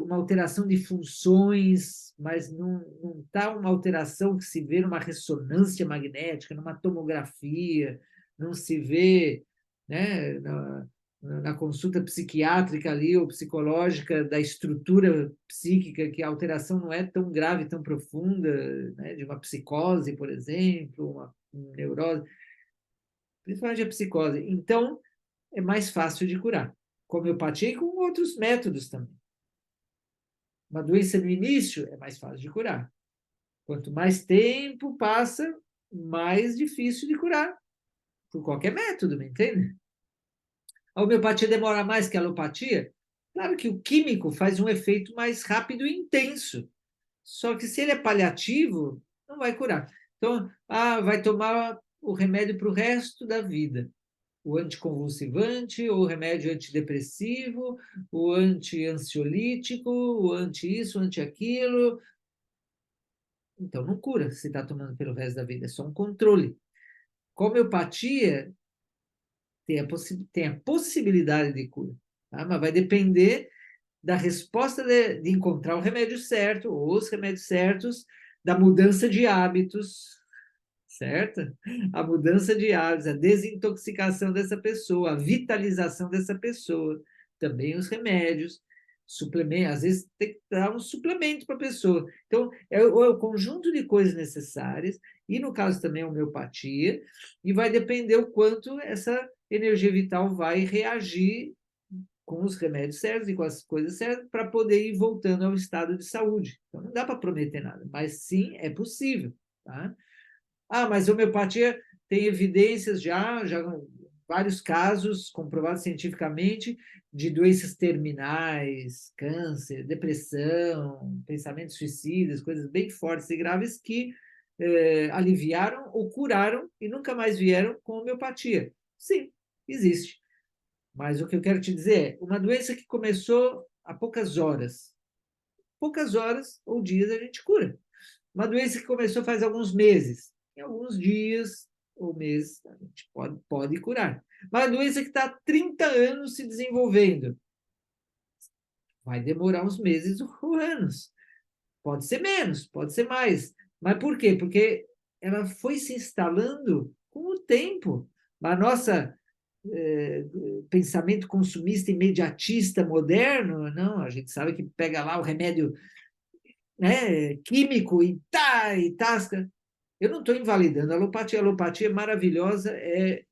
uma alteração de funções, mas não está uma alteração que se vê numa ressonância magnética, numa tomografia, não se vê, né, na consulta psiquiátrica ali ou psicológica da estrutura psíquica, que a alteração não é tão grave, tão profunda, né, de uma psicose, por exemplo, uma neurose, principalmente a psicose. Então, é mais fácil de curar, com homeopatia e com outros métodos também. Uma doença no início é mais fácil de curar. Quanto mais tempo passa, mais difícil de curar, por qualquer método, me entende? A homeopatia demora mais que a alopatia? Claro que o químico faz um efeito mais rápido e intenso. Só que se ele é paliativo, não vai curar. Então, vai tomar o remédio para o resto da vida. o anticonvulsivante, ou o remédio antidepressivo, o anti-ansiolítico, o anti-isso, o anti-aquilo. Então, não cura se está tomando pelo resto da vida, é só um controle. Com a homeopatia, tem a possibilidade de cura, tá? Mas vai depender da resposta de encontrar o remédio certo, ou os remédios certos, da mudança de hábitos, certo? A mudança de hábitos, a desintoxicação dessa pessoa, a vitalização dessa pessoa, também os remédios, suplemento, às vezes tem que dar um suplemento para a pessoa. Então, é o conjunto de coisas necessárias, e no caso também a homeopatia, e vai depender o quanto essa energia vital vai reagir com os remédios certos e com as coisas certas para poder ir voltando ao estado de saúde. Então, não dá para prometer nada, mas sim, é possível, tá? Ah, mas a homeopatia tem evidências já vários casos comprovados cientificamente de doenças terminais, câncer, depressão, pensamentos suicidas, coisas bem fortes e graves que aliviaram ou curaram e nunca mais vieram com homeopatia. Sim, existe. Mas o que eu quero te dizer é, uma doença que começou há poucas horas ou dias a gente cura. Uma doença que começou faz alguns meses, em alguns dias ou meses a gente pode curar. Mas a doença que está há 30 anos se desenvolvendo, vai demorar uns meses ou anos. Pode ser menos, pode ser mais. Mas por quê? Porque ela foi se instalando com o tempo. A nossa pensamento consumista imediatista moderno, não, a gente sabe que pega lá o remédio, né, químico e tasca. Eu não estou invalidando a alopatia é maravilhosa,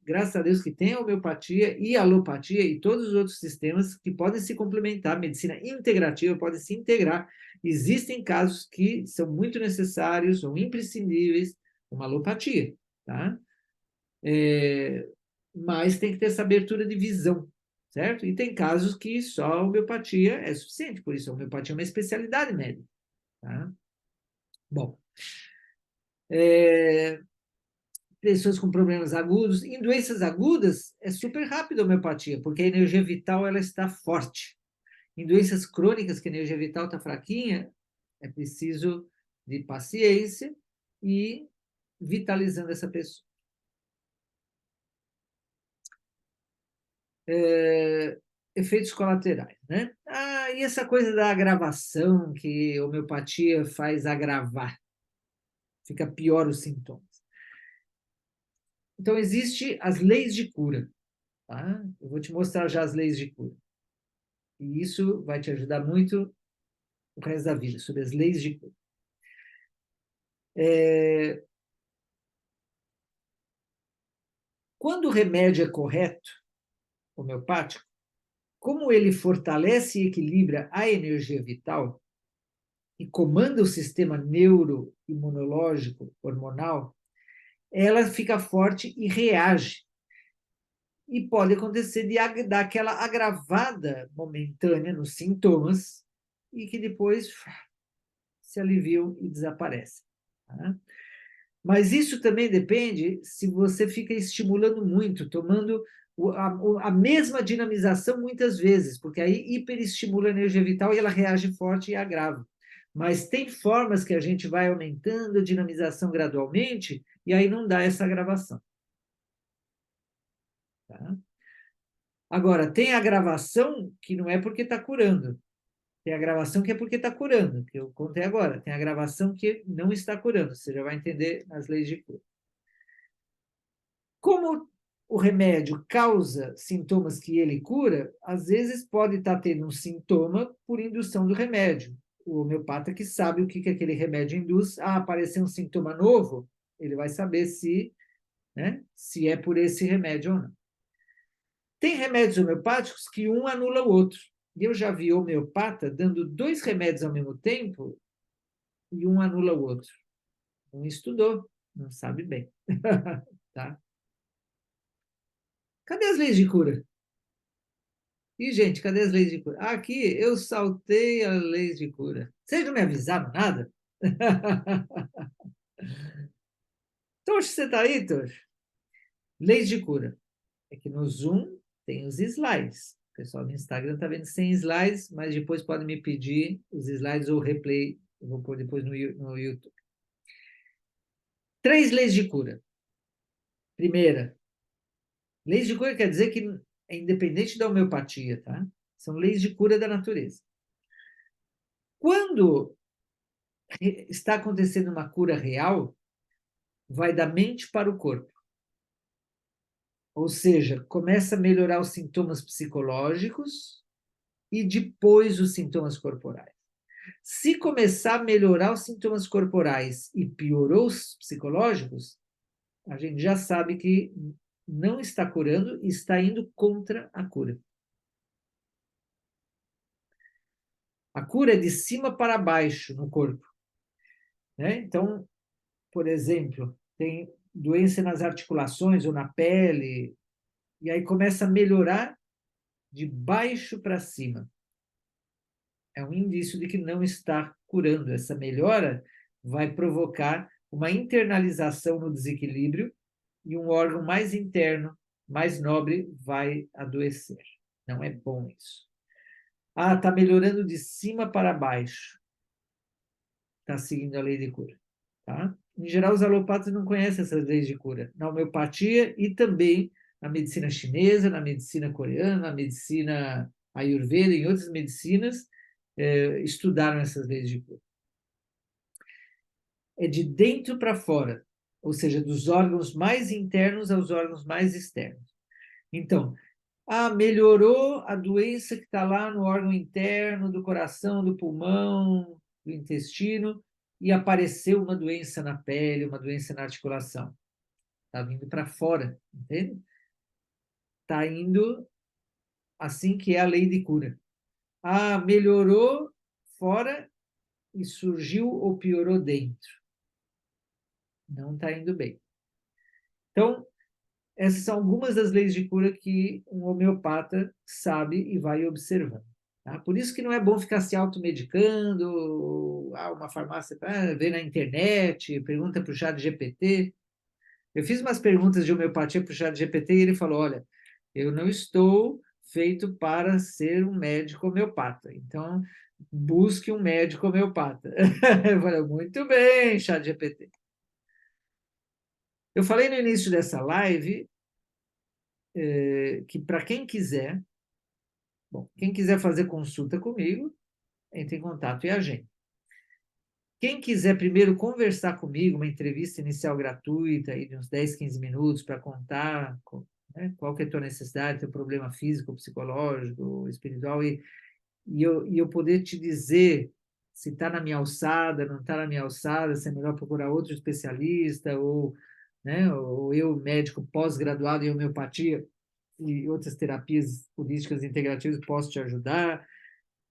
graças a Deus que tem a homeopatia e a alopatia e todos os outros sistemas que podem se complementar, a medicina integrativa pode se integrar. Existem casos que são muito necessários ou imprescindíveis, uma alopatia, tá? Mas tem que ter essa abertura de visão, certo? E tem casos que só a homeopatia é suficiente, por isso a homeopatia é uma especialidade médica, tá? Bom, pessoas com problemas agudos, em doenças agudas é super rápido a homeopatia, porque a energia vital ela está forte. Em doenças crônicas, que a energia vital está fraquinha, é preciso de paciência e vitalizando essa pessoa. Efeitos colaterais, né? Ah, e essa coisa da agravação, que a homeopatia faz agravar, fica pior os sintomas. Então, existem as leis de cura, tá? Eu vou te mostrar já as leis de cura. E isso vai te ajudar muito o resto da vida, sobre as leis de cura. Quando o remédio é correto, homeopático, como ele fortalece e equilibra a energia vital e comanda o sistema neuroimunológico hormonal, ela fica forte e reage. E pode acontecer de dar aquela agravada momentânea nos sintomas e que depois se aliviam e desaparecem. Tá? Mas isso também depende se você fica estimulando muito, tomando a mesma dinamização muitas vezes, porque aí hiperestimula a energia vital e ela reage forte e agrava. Mas tem formas que a gente vai aumentando a dinamização gradualmente e aí não dá essa agravação. Tá? Agora, tem a gravação que não é porque está curando. Tem a gravação que é porque está curando, que eu contei agora. Tem a gravação que não está curando. Você já vai entender as leis de cura. Como o remédio causa sintomas que ele cura, às vezes pode estar tendo um sintoma por indução do remédio. O homeopata que sabe o que aquele remédio induz. Ah, apareceu um sintoma novo, ele vai saber se é por esse remédio ou não. Tem remédios homeopáticos que um anula o outro. E eu já vi homeopata dando 2 remédios ao mesmo tempo e um anula o outro. Não estudou, não sabe bem. Tá? Cadê as leis de cura? E, gente, cadê as leis de cura? Aqui, eu saltei as leis de cura. Vocês não me avisaram nada? Tocho, você está aí, Tocho? Leis de cura. É que no Zoom tem os slides. O pessoal do Instagram está vendo sem slides, mas depois pode me pedir os slides ou replay. Eu vou pôr depois no YouTube. 3 leis de cura. Primeira, leis de cura quer dizer que é independente da homeopatia, tá? São leis de cura da natureza. Quando está acontecendo uma cura real, vai da mente para o corpo. Ou seja, começa a melhorar os sintomas psicológicos e depois os sintomas corporais. Se começar a melhorar os sintomas corporais e piorou os psicológicos, a gente já sabe que não está curando e está indo contra a cura. A cura é de cima para baixo no corpo, né? Então, por exemplo, tem doença nas articulações ou na pele, e aí começa a melhorar de baixo para cima. É um indício de que não está curando. Essa melhora vai provocar uma internalização no desequilíbrio e um órgão mais interno, mais nobre, vai adoecer. Não é bom isso. Ah, está melhorando de cima para baixo. Está seguindo a lei de cura. Tá? Em geral, os alopatas não conhecem essas leis de cura. Na homeopatia e também na medicina chinesa, na medicina coreana, na medicina ayurveda, em outras medicinas, estudaram essas leis de cura. É de dentro para fora, ou seja, dos órgãos mais internos aos órgãos mais externos. Então, melhorou a doença que está lá no órgão interno, do coração, do pulmão, do intestino, e apareceu uma doença na pele, uma doença na articulação. Está vindo para fora, entende? Está indo assim que é a lei de cura. Melhorou fora e surgiu ou piorou dentro. Não está indo bem. Então, essas são algumas das leis de cura que um homeopata sabe e vai observando. Tá? Por isso que não é bom ficar se automedicando, uma farmácia para ver na internet, pergunta para o chat GPT. Eu fiz umas perguntas de homeopatia para o chat GPT e ele falou, olha, eu não estou feito para ser um médico homeopata, então busque um médico homeopata. Eu falei, muito bem, chat GPT. Eu falei no início dessa live que para quem quiser, quem quiser fazer consulta comigo, entre em contato e agende. Quem quiser primeiro conversar comigo, uma entrevista inicial gratuita, aí de uns 10, 15 minutos, para contar qual que é a tua necessidade, teu problema físico, psicológico, espiritual, e eu poder te dizer se está na minha alçada, não está na minha alçada, se é melhor procurar outro especialista, ou eu, médico pós-graduado em homeopatia e outras terapias holísticas integrativas, posso te ajudar.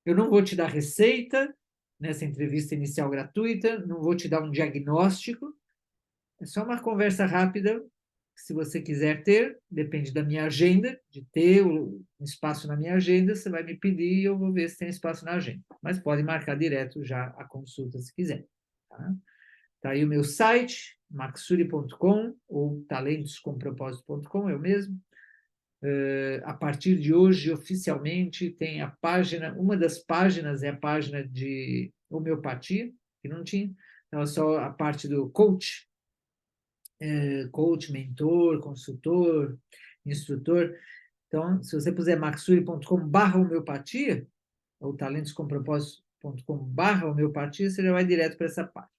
Eu não vou te dar receita nessa entrevista inicial gratuita, não vou te dar um diagnóstico, é só uma conversa rápida, se você quiser ter, depende da minha agenda, de ter um espaço na minha agenda, você vai me pedir e eu vou ver se tem espaço na agenda. Mas pode marcar direto já a consulta se quiser. Tá? Tá aí o meu site, maxuri.com ou talentoscompropósito.com, eu mesmo. A partir de hoje, oficialmente, tem a página, uma das páginas é a página de homeopatia, que não tinha, então é só a parte do coach, mentor, consultor, instrutor. Então, se você puser maxuri.com/homeopatia, ou talentoscompropósito.com/homeopatia, você já vai direto para essa página.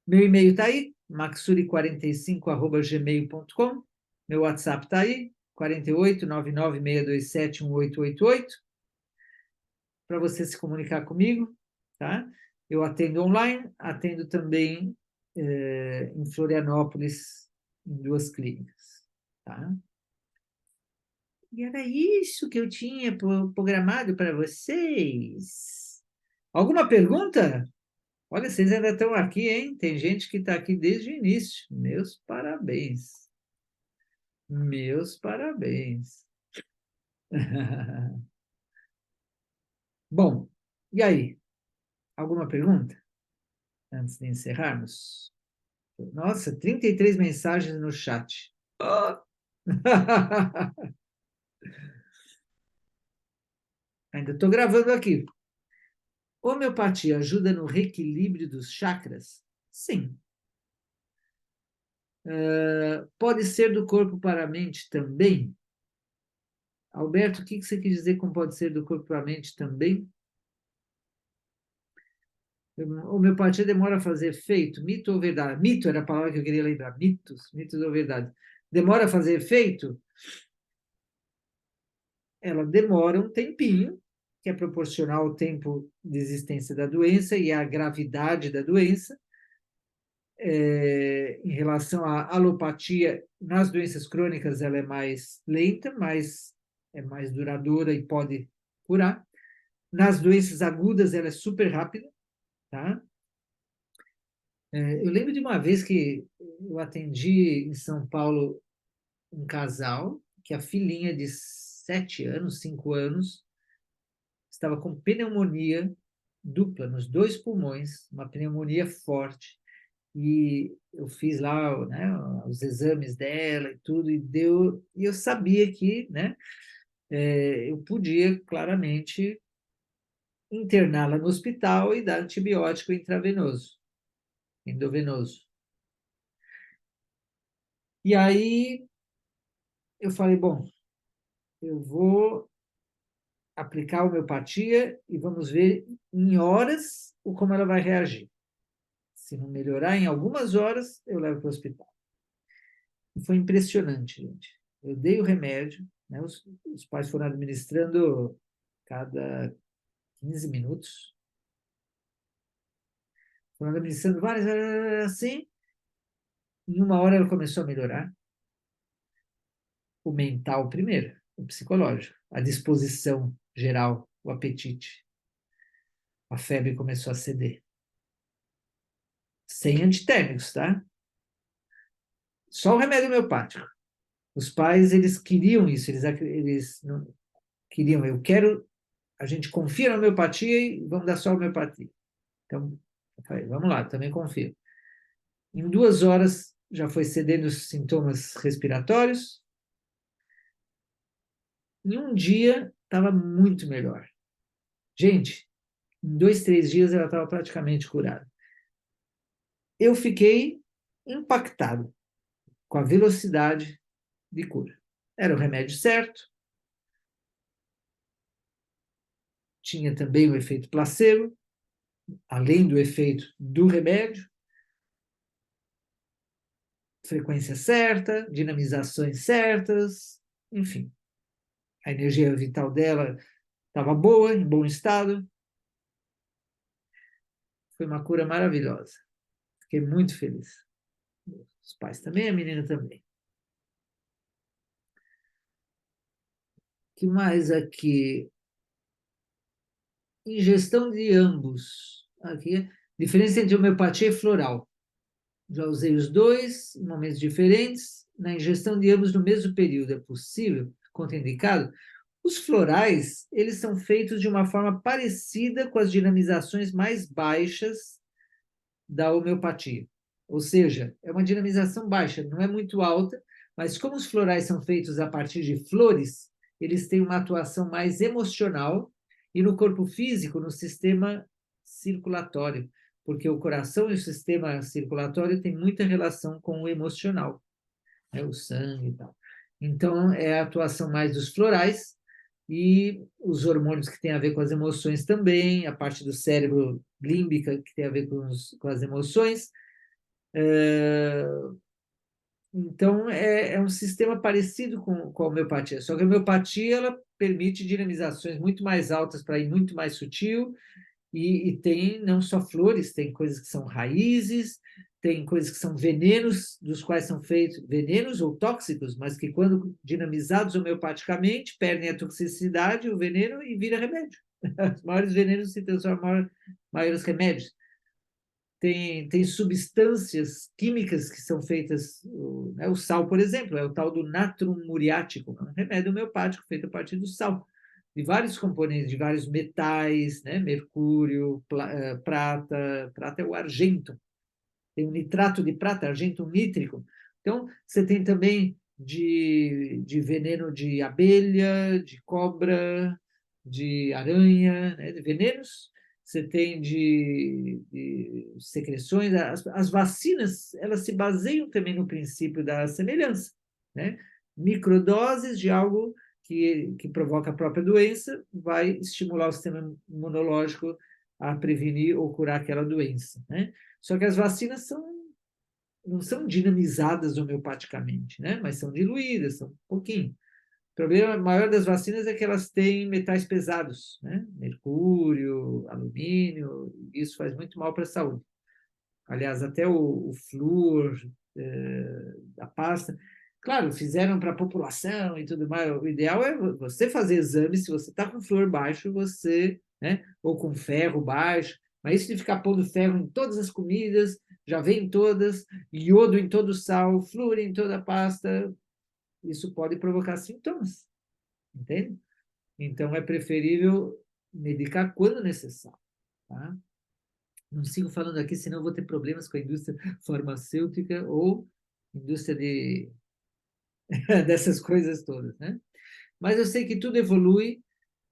Meu e-mail está aí, maxuri45@gmail.com. Meu WhatsApp está aí, 48 99627 1888, para você se comunicar comigo, tá? Eu atendo online, atendo também em Florianópolis, em 2 clínicas, tá? E era isso que eu tinha programado para vocês. Alguma pergunta? Olha, vocês ainda estão aqui, hein? Tem gente que está aqui desde o início. Meus parabéns. Meus parabéns. Bom, e aí? Alguma pergunta? Antes de encerrarmos? Nossa, 33 mensagens no chat. Oh! Ainda estou gravando aqui. Homeopatia ajuda no reequilíbrio dos chakras? Sim. Pode ser do corpo para a mente também? Alberto, o que você quis dizer com pode ser do corpo para a mente também? Homeopatia demora a fazer efeito? Mito ou verdade? Mito era a palavra que eu queria lembrar. Mitos ou verdade? Demora a fazer efeito? Ela demora um tempinho, que é proporcional ao tempo de existência da doença e à gravidade da doença. Em relação à alopatia, nas doenças crônicas ela é mais lenta, mas é mais duradoura e pode curar. Nas doenças agudas ela é super rápida, tá? Eu lembro de uma vez que eu atendi em São Paulo um casal que a filhinha de 7 anos, 5 anos, estava com pneumonia dupla nos dois pulmões, uma pneumonia forte. E eu fiz lá, né, os exames dela e tudo, e eu sabia que, né, eu podia claramente interná-la no hospital e dar antibiótico intravenoso, endovenoso. E aí eu falei, bom, eu vou aplicar homeopatia e vamos ver em horas como ela vai reagir. Se não melhorar em algumas horas, eu levo para o hospital. E foi impressionante, gente. Eu dei o remédio, né? Os pais foram administrando cada 15 minutos, foram administrando várias, assim. Em uma hora ela começou a melhorar. O mental primeiro, o psicológico, a disposição geral, o apetite. A febre começou a ceder. Sem antitérmicos, tá? Só o remédio homeopático. Os pais, eles queriam isso, eles não, queriam, a gente confia na homeopatia e vamos dar só homeopatia. Então, eu falei, vamos lá, também confio. Em 2 horas já foi cedendo os sintomas respiratórios. Em um dia estava muito melhor. Gente, em 2, 3 dias ela estava praticamente curada. Eu fiquei impactado com a velocidade de cura. Era o remédio certo, tinha também o efeito placebo, além do efeito do remédio, frequência certa, dinamizações certas, enfim. A energia vital dela estava boa, em bom estado. Foi uma cura maravilhosa. Fiquei muito feliz. Os pais também, a menina também. O que mais aqui? Ingestão de ambos. Aqui, diferença entre homeopatia e floral. Já usei os dois em momentos diferentes. Na ingestão de ambos no mesmo período é possível? Contraindicado? Os florais, eles são feitos de uma forma parecida com as dinamizações mais baixas da homeopatia. Ou seja, é uma dinamização baixa, não é muito alta, mas como os florais são feitos a partir de flores, eles têm uma atuação mais emocional e no corpo físico, no sistema circulatório, porque o coração e o sistema circulatório têm muita relação com o emocional, né, o sangue e tal. Então, é a atuação mais dos florais e os hormônios que têm a ver com as emoções também, a parte do cérebro límbica que tem a ver com as emoções. É, então, é um sistema parecido com a homeopatia, só que a homeopatia ela permite dinamizações muito mais altas para ir muito mais sutil, e tem não só flores, tem coisas que são raízes, tem coisas que são venenos, dos quais são feitos venenos ou tóxicos, mas que quando dinamizados homeopaticamente, perdem a toxicidade, o veneno, e vira remédio. Os maiores venenos se transformam em maiores remédios. Tem substâncias químicas que são feitas, né, o sal, por exemplo, é o tal do natrum muriático, é um remédio homeopático feito a partir do sal, de vários componentes, de vários metais, né, mercúrio, prata é o argento, tem o nitrato de prata, argento nítrico. Então, você tem também de veneno de abelha, de cobra, de aranha, né? De venenos. Você tem de secreções. As vacinas, elas se baseiam também no princípio da semelhança, né? Microdoses de algo que provoca a própria doença vai estimular o sistema imunológico a prevenir ou curar aquela doença, né? Só que as vacinas não são dinamizadas homeopaticamente, né? Mas são diluídas, são um pouquinho. O problema maior das vacinas é que elas têm metais pesados, né? Mercúrio, alumínio, isso faz muito mal para a saúde. Aliás, até o flúor da pasta. Claro, fizeram para a população e tudo mais. O ideal é você fazer exame, se você está com flúor baixo, você, né? Ou com ferro baixo. Mas isso de ficar pondo ferro em todas as comidas, já vem em todas, iodo em todo o sal, flúor em toda a pasta, isso pode provocar sintomas, entende? Então, é preferível medicar quando necessário, tá? Não sigo falando aqui, senão eu vou ter problemas com a indústria farmacêutica ou indústria dessas coisas todas, né? Mas eu sei que tudo evolui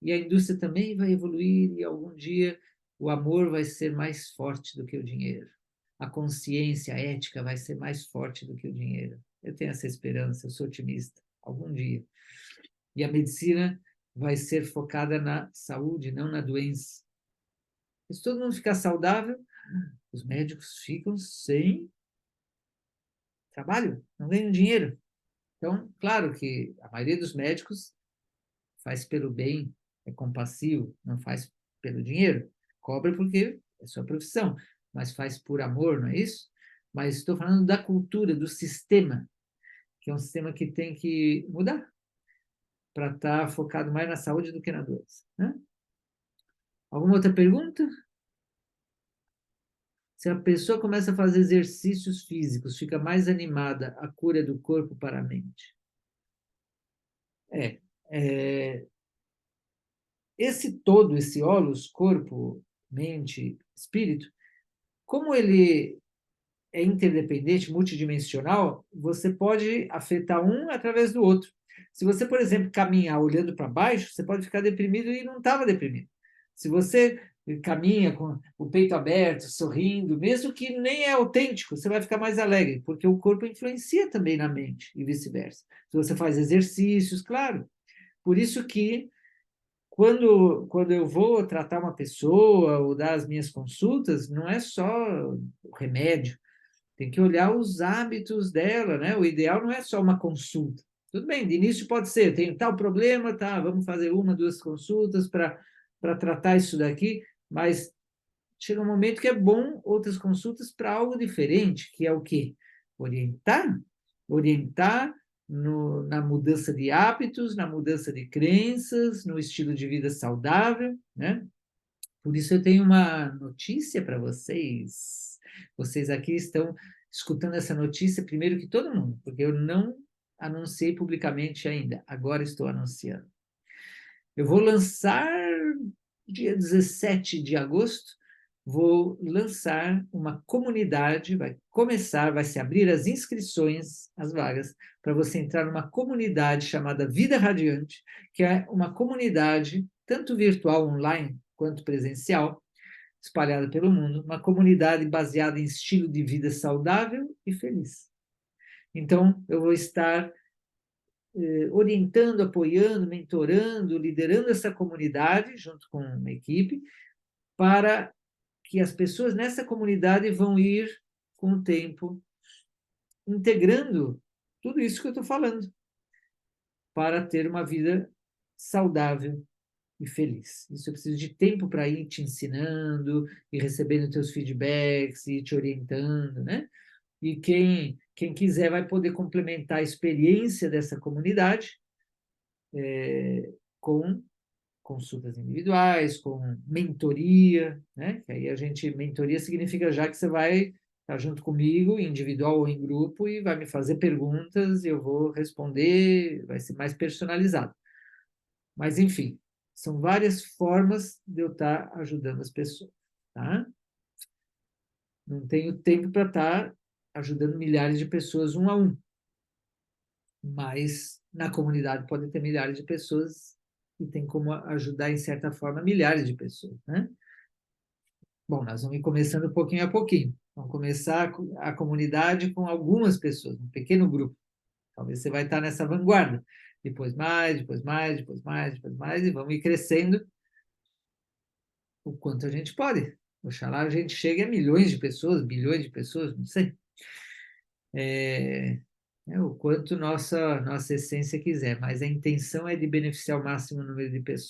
e a indústria também vai evoluir e algum dia o amor vai ser mais forte do que o dinheiro. A consciência, a ética vai ser mais forte do que o dinheiro. Eu tenho essa esperança, eu sou otimista. Algum dia. E a medicina vai ser focada na saúde, não na doença. Se todo mundo ficar saudável, os médicos ficam sem trabalho, não ganham dinheiro. Então, claro que a maioria dos médicos faz pelo bem, é compassivo, não faz pelo dinheiro. Cobra porque é sua profissão, mas faz por amor, não é isso? Mas estou falando da cultura, do sistema, que é um sistema que tem que mudar para estar focado mais na saúde do que na doença, né? Alguma outra pergunta? Se a pessoa começa a fazer exercícios físicos, fica mais animada, a cura do corpo para a mente. É, é esse holos, corpo, mente, espírito, como ele é interdependente, multidimensional, você pode afetar um através do outro. Se você, por exemplo, caminhar olhando para baixo, você pode ficar deprimido e não estava deprimido. Se você caminha com o peito aberto, sorrindo, mesmo que nem é autêntico, você vai ficar mais alegre, porque o corpo influencia também na mente e vice-versa. Se você faz exercícios, claro. Por isso que quando eu vou tratar uma pessoa ou dar as minhas consultas, não é só o remédio, tem que olhar os hábitos dela, né? O ideal não é só uma consulta. Tudo bem, de início pode ser, tem tal problema, tá, vamos fazer uma, duas consultas para tratar isso daqui, mas chega um momento que é bom outras consultas para algo diferente, que é o quê? Orientar, orientar na mudança de hábitos, na mudança de crenças, no estilo de vida saudável, né? Por isso eu tenho uma notícia para vocês. Vocês aqui estão escutando essa notícia primeiro que todo mundo, porque eu não anunciei publicamente ainda. Agora estou anunciando. Eu vou lançar dia 17 de agosto, vou lançar uma comunidade, vai se abrir as inscrições, as vagas, para você entrar numa comunidade chamada Vida Radiante, que é uma comunidade tanto virtual, online, quanto presencial, espalhada pelo mundo, uma comunidade baseada em estilo de vida saudável e feliz. Então, eu vou estar orientando, apoiando, mentorando, liderando essa comunidade, junto com uma equipe, para que as pessoas nessa comunidade vão ir, com o tempo, integrando tudo isso que eu estou falando, para ter uma vida saudável e feliz. Isso eu preciso de tempo para ir te ensinando e recebendo teus feedbacks e te orientando, né? E quem quiser vai poder complementar a experiência dessa comunidade com consultas individuais, com mentoria, né? Que aí mentoria significa já que você vai estar junto comigo, individual ou em grupo, e vai me fazer perguntas e eu vou responder, vai ser mais personalizado. Mas, enfim, são várias formas de eu estar ajudando as pessoas, tá? Não tenho tempo para estar ajudando milhares de pessoas um a um. mas na comunidade pode ter milhares de pessoas e tem como ajudar, em certa forma, milhares de pessoas, né? Bom, nós vamos ir começando pouquinho a pouquinho. Vamos começar a comunidade com algumas pessoas, um pequeno grupo. Talvez você vai estar nessa vanguarda. Depois mais, depois mais, depois mais, depois mais, e vamos ir crescendo o quanto a gente pode. Oxalá a gente chegue a milhões de pessoas, bilhões de pessoas, não sei. O quanto nossa essência quiser, mas a intenção é de beneficiar o máximo número de pessoas.